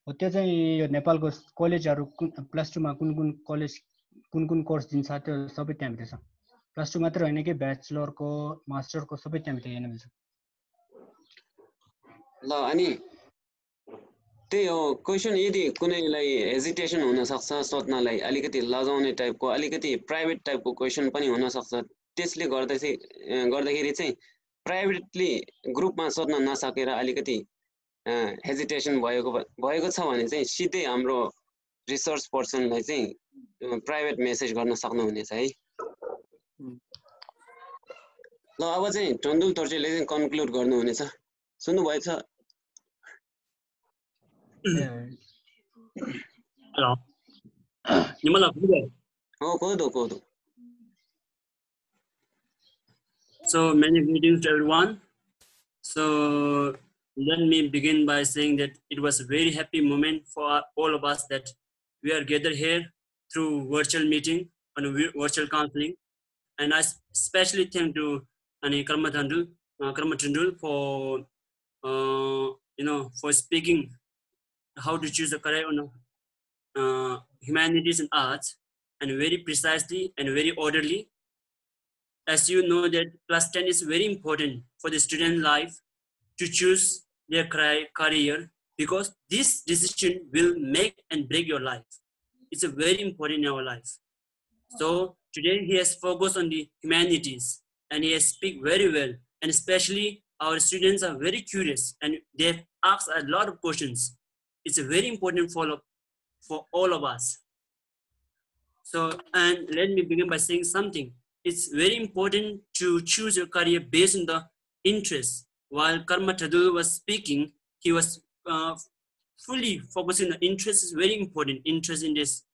हो त्यो चाहिँ यो नेपालको कलेजहरु +2 मा कुन कलेज कुन कोर्स दिन्छ त्यो सबै त्यहाँ भित्र छ +2 मात्र हैन कि ब्याचलरको मास्टरको सबै त्यहाँ भित्र हेर्न मिल्छ ल अनि त्यही हो क्वेशन यदि कुनैलाई हेजिटेसन हुन सक्छ सोध्नलाई अलिकति लजाउने टाइपको अलिकति प्राइभेट टाइपको क्वेशन पनि हुन सक्छ त्यसले गर्दाखेरि चाहिँ प्राइभेटली ग्रुपमा सोध्न नसकेर अलिकति हेजिटेसन भएको छ भने चाहिँ सिधै हाम्रो रिसर्च पर्सनलाई चाहिँ प्राइभेट मेसेज गर्न सक्नुहुनेछ है ल अब चाहिँ ढुन्डुल तोर्चेले चाहिँ कन्क्लुड गर्नुहुनेछ सुन्नुभएछ Hello. Nimala Kudo. Oh, Kodo. So many greetings to everyone. So let me begin by saying that it was a very happy moment for all of us that we are gathered here through virtual meeting and virtual counseling. And I especially thank to Karma Tundul for for speaking how to choose the career on humanities and arts, and very precisely and very orderly. As you know that +10 is very important for the student life to choose their career, because this decision will make and break your life. It's a very important in our life. So today he has focused on the humanities and he has speak very well, and especially our students are very curious and they have asked a lot of questions. It's a very important follow-up for all of us. So, and let me begin by saying something. It's very important to choose your career based on the interest. While Karma Tundul was speaking, he was fully focusing on the interest. Is very important. Interest in this.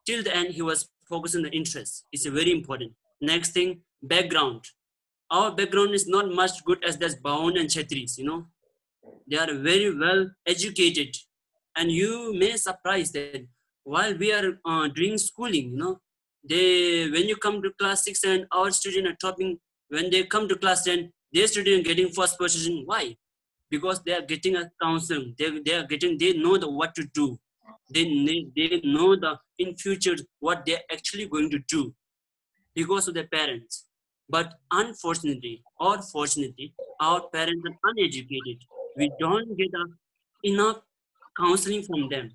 Till the end, he was focusing on the interest. It's very important. Next thing, background. Our background is not much good as that's Baon and Chetris, They are very well educated. And you may surprise that while we are doing schooling, when you come to class 6 and our students are topping, when they come to class 10, their students are getting first position. Why? Because they are getting a counseling. They know what to do. They know in future what they're actually going to do because of their parents. But unfortunately or fortunately, our parents are uneducated. We don't get enough counseling from them.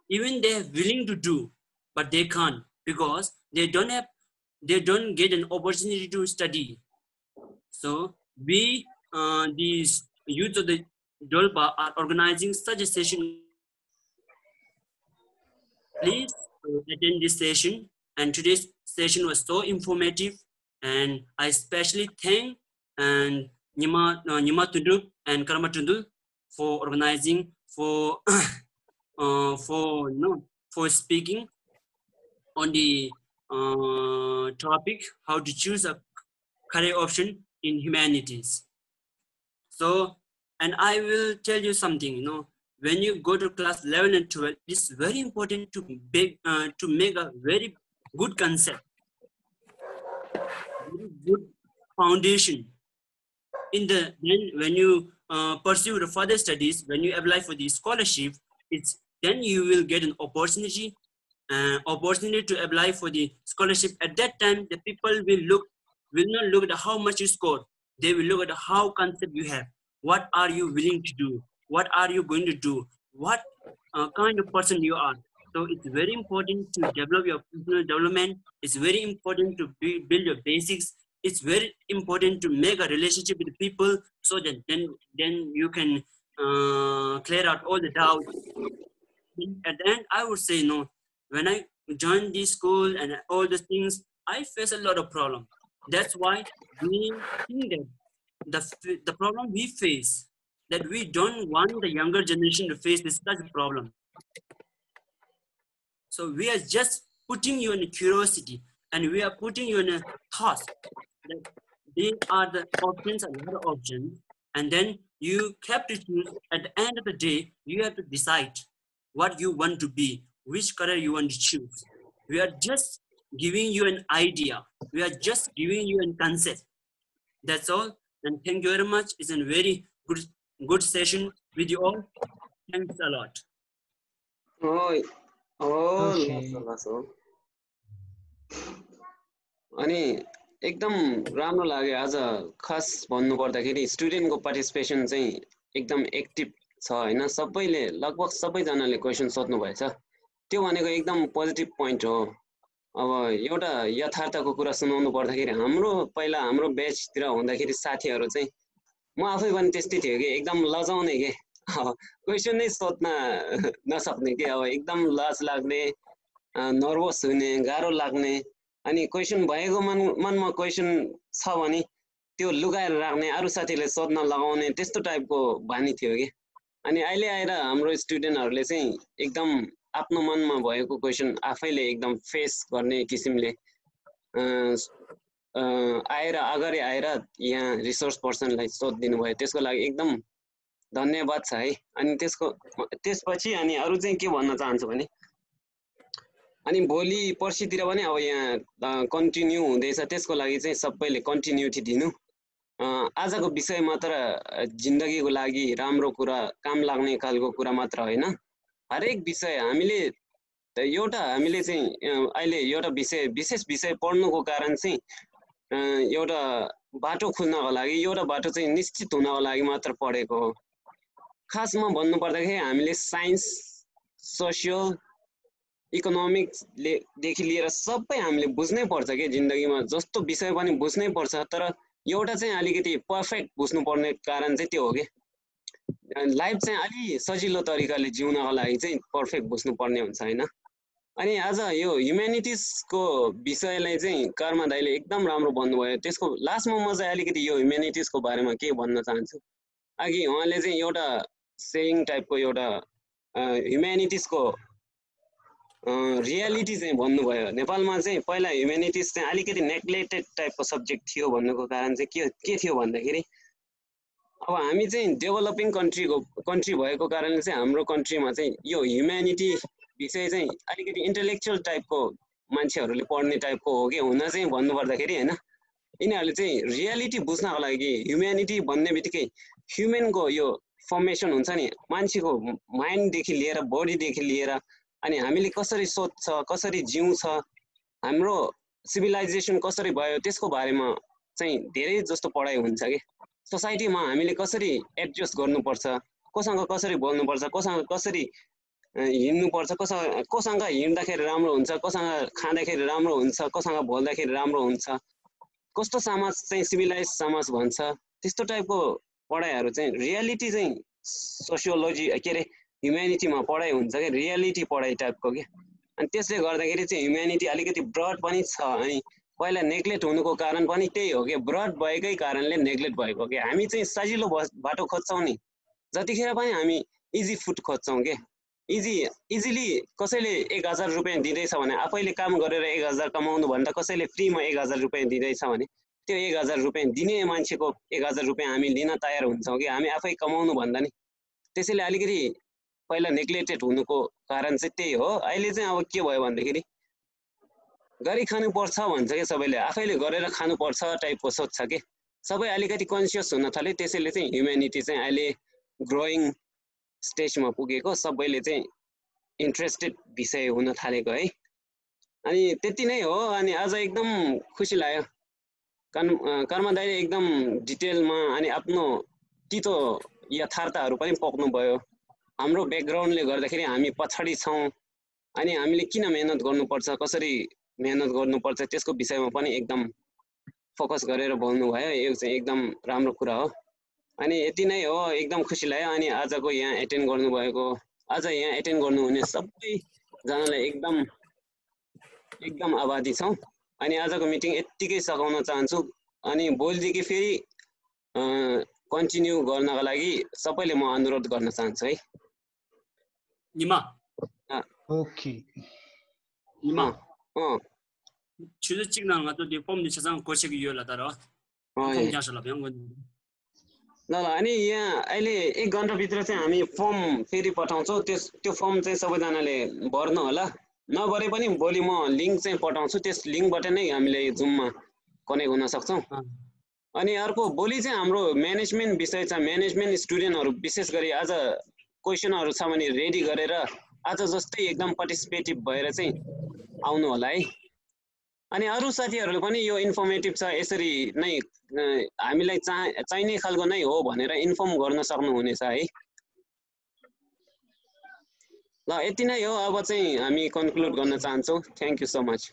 Even they are willing to do, but they can't because they don't get an opportunity to study. So we, the youth of the Dolpa, are organizing such a session. Please attend this session. And today's session was so informative. And I especially thank and Nima Tunduk and Karma Tunduk for organizing, for for speaking on the topic how to choose a career option in humanities. So, and I will tell you something, when you go to class 11 and 12, it's very important to make a very good concept, very good foundation. Then when you pursue the further studies, when you apply for the scholarship, then you will get an opportunity to apply for the scholarship. At that time, the people will not look at how much you score. They will look at how concept you have. What are you willing to do? What are you going to do? What kind of person you are? So it's very important to develop your personal development. It's very important to build your basics. It's very important to make a relationship with people, so that then you can clear out all the doubts. At the end, I would say, when I joined this school and all those things, I face a lot of problems. That's why we think that the problem we face, that we don't want the younger generation to face this such a problem. So we are just putting you in a curiosity, and we are putting you in a thought that these are the options, another option, and then you have to choose. At the end of the day, you have to decide what you want to be, which career you want to choose. We are just giving you an idea. We are just giving you a concept. That's all. And thank you very much. It's a very good session with you all. Thanks a lot. अनि एकदम राम्रो लाग्यो आज खास भन्नु पर्दाखेरि स्टुडेन्टको participation चाहिँ एकदम एक्टिभ छ हैन सबैले लगभग सबैजनाले क्वेशन सोध्नु भएछ त्यो भनेको एकदम पोजिटिभ पोइन्ट हो अब एउटा यथार्थको कुरा सुनाउनु पर्दाखेरि पहिला हाम्रो ब्याचतिर हुँदाखेरि साथीहरु चाहिँ म आफै पनि त्यस्तै थियो के एकदम लजाउने के क्वेशन नै सोध्न नसक्ने के अब एकदम लाज लाग्ने नर्भस हुने गाह्रो लाग्ने अनि क्वेशन भएको मनमा क्वेशन छ भने त्यो लुगाएर राख्ने अरु साथीले सोध्न लगाउने त्यस्तो टाइपको बानी थियो के अनि अहिले आएर हाम्रो स्टुडेन्टहरुले चाहिँ एकदम आफ्नो मनमा भएको क्वेशन आफैले एकदम फेस गर्ने किसिमले आएर अगाडि आएर यहाँ रिसोर्स पर्सनलाई सोधिदिनु भयो त्यसको लागि एकदम धन्यवाद छ है अनि त्यसपछि अनि अरु चाहिँ के भन्न चाहन्छु भने अनि भोलि पर्सितिर पनि अब यहाँ कन्टिन्यू हुँदैछ त्यसको लागि चाहिँ सबैले कन्टिन्युटी दिनु आजको विषय मात्र जिन्दगीको लागि राम्रो कुरा काम लाग्ने खालको कुरा मात्र हैन हरेक विषय हामीले चाहिँ अहिले एउटा विशेष विषय पढ्नुको कारण चाहिँ एउटा बाटो खुल्नको लागि एउटा बाटो चाहिँ निश्चित हुनको लागि मात्र पढेको हो खासमा भन्नु पर्दाखेरि हामीले साइन्स सोशल इकोनोमिक्स देखि लिएर सबै हामीले बुझ्नै पर्छ के जिन्दगीमा जस्तो विषय पनि बुझ्नै पर्छ तर एउटा चाहिँ अलिकति परफेक्ट बुझ्नु पर्ने कारण चाहिँ त्यो हो के लाइफ चाहिँ अलि सजिलो तरिकाले जिउनको लागि चाहिँ परफेक्ट बुझ्नु पर्ने हुन्छ हैन अनि आज यो ह्युम्यानिटिजको विषयलाई चाहिँ कर्मा दाइले एकदम राम्रो भन्नुभयो त्यसको लास्टमा म चाहिँ अलिकति यो ह्युम्यानिटिजको बारेमा के भन्न चाहन्छु अघि उहाँले चाहिँ एउटा सेयिङ टाइपको एउटा ह्युम्यानिटिजको रियालिटी चाहिँ भन्नुभयो नेपालमा चाहिँ पहिला ह्युम्यानिटिज चाहिँ अलिकति नेग्लेक्टेड टाइपको सब्जेक्ट थियो भन्नुको कारण चाहिँ के थियो भन्दाखेरि अब हामी चाहिँ डेभलपिङ कन्ट्री भएको कारणले चाहिँ हाम्रो कन्ट्रीमा चाहिँ यो ह्युम्यानिटी विषय चाहिँ अलिकति इन्टेलेक्चुअल टाइपको मान्छेहरूले पढ्ने टाइपको हो कि हुन चाहिँ भन्नुपर्दाखेरि हैन यिनीहरूले चाहिँ रियालिटी बुझ्नको लागि ह्युम्यानिटी भन्ने बित्तिकै ह्युमनको यो फर्मेसन हुन्छ नि मान्छेको माइन्डदेखि लिएर बडीदेखि लिएर अनि हामीले कसरी सोच्छ कसरी जिउँछ हाम्रो सिभिलाइजेसन कसरी भयो त्यसको बारेमा चाहिँ धेरै जस्तो पढाइ हुन्छ के सोसाइटीमा हामीले कसरी एडजस्ट गर्नुपर्छ कोसँग कसरी बोल्नुपर्छ कोसँग कसरी हिँड्नुपर्छ कोसँग हिँड्दाखेरि राम्रो हुन्छ कोसँग खाँदाखेरि राम्रो हुन्छ कोसँग बोल्दाखेरि राम्रो हुन्छ कस्तो समाज चाहिँ सिभिलाइज समाज भन्छ त्यस्तो टाइपको पढाइहरू चाहिँ रियालिटी चाहिँ सोसियोलोजी के अरे ह्युम्यानिटीमा पढाइ हुन्छ कि रियालिटी पढाइ टाइपको के अनि त्यसले गर्दाखेरि चाहिँ ह्युम्यानिटी अलिकति ब्रड पनि छ अनि पहिला नेग्लेक्ट हुनुको कारण पनि त्यही हो कि ब्रड भएकै कारणले नेग्लेक्ट भएको कि हामी चाहिँ सजिलो बाटो खोज्छौँ नि जतिखेर पनि हामी इजी फुड खोज्छौँ के इजिली कसैले 1000 रुपैयाँ दिँदैछ भने आफैले काम गरेर 1000 कमाउनु भन्दा कसैले फ्रीमा 1000 रुपैयाँ दिँदैछ भने त्यो 1000 रुपैयाँ दिने मान्छेको 1000 रुपैयाँ हामी लिन तयार हुन्छौँ कि हामी आफै कमाउनु भन्दा नि त्यसैले अलिकति पहिला नेग्लेक्टेड हुनुको कारण चाहिँ त्यही हो अहिले चाहिँ अब के भयो भन्दाखेरि गरी खानुपर्छ भन्छ कि सबैले आफैले गरेर खानुपर्छ टाइपको सोच्छ कि सबै अलिकति कन्सियस हुन थाल्यो त्यसैले चाहिँ ह्युम्यानिटी चाहिँ अहिले ग्रोइङ स्टेजमा पुगेको सबैले चाहिँ इन्ट्रेस्टेड विषय हुन थालेको है अनि त्यति नै हो अनि आज एकदम खुसी लाग्यो कर्म दाइले एकदम डिटेलमा अनि आफ्नो तितो यथार्थहरू पनि पोख्नु भयो हाम्रो ब्याकग्राउन्डले गर्दाखेरि हामी पछाडि छौँ अनि हामीले किन मेहनत गर्नुपर्छ कसरी मेहनत गर्नुपर्छ त्यसको विषयमा पनि एकदम फोकस गरेर बोल्नु भयो यो चाहिँ एकदम राम्रो कुरा हो अनि यति नै हो एकदम खुसी लाग्यो अनि आजको यहाँ एटेन्ड गर्नुभएको आज यहाँ एटेन्ड गर्नुहुने सबैजनालाई एकदम आभारी छौँ अनि आजको मिटिङ यत्तिकै सघाउन चाहन्छु अनि भोलिदेखि फेरि कन्टिन्यू गर्नका लागि सबैले म अनुरोध गर्न चाहन्छु है निमा ओके निमा 주주 찍는 것도 네 폼 니차상 고치기 요라 따라 ल अनि यहाँ अहिले 1 घण्टाभित्र चाहिँ हामी फर्म फेरि पठाउँछौँ त्यो फर्म चाहिँ सबैजनाले भर्नु होला नभरे पनि भोलि म लिङ्क चाहिँ पठाउँछु त्यस लिङ्कबाट नै हामीले जुममा कनेक्ट हुन सक्छौँ अनि अर्को भोलि चाहिँ हाम्रो म्यानेजमेन्ट विषय छ म्यानेजमेन्ट स्टुडेन्टहरू विशेष गरी आज क्वेसनहरू छ भने रेडी गरेर आज जस्तै एकदम पार्टिसिपेटिभ भएर चाहिँ आउनु होला है अनि अरू साथीहरूले पनि यो इन्फर्मेटिभ छ यसरी नै हामीलाई चाहिने खालको नै हो भनेर इन्फर्म गर्न सक्नुहुनेछ है ल यति नै हो अब चाहिँ हामी कन्क्लुड गर्न चाहन्छौँ थ्याङ्क यू सो मच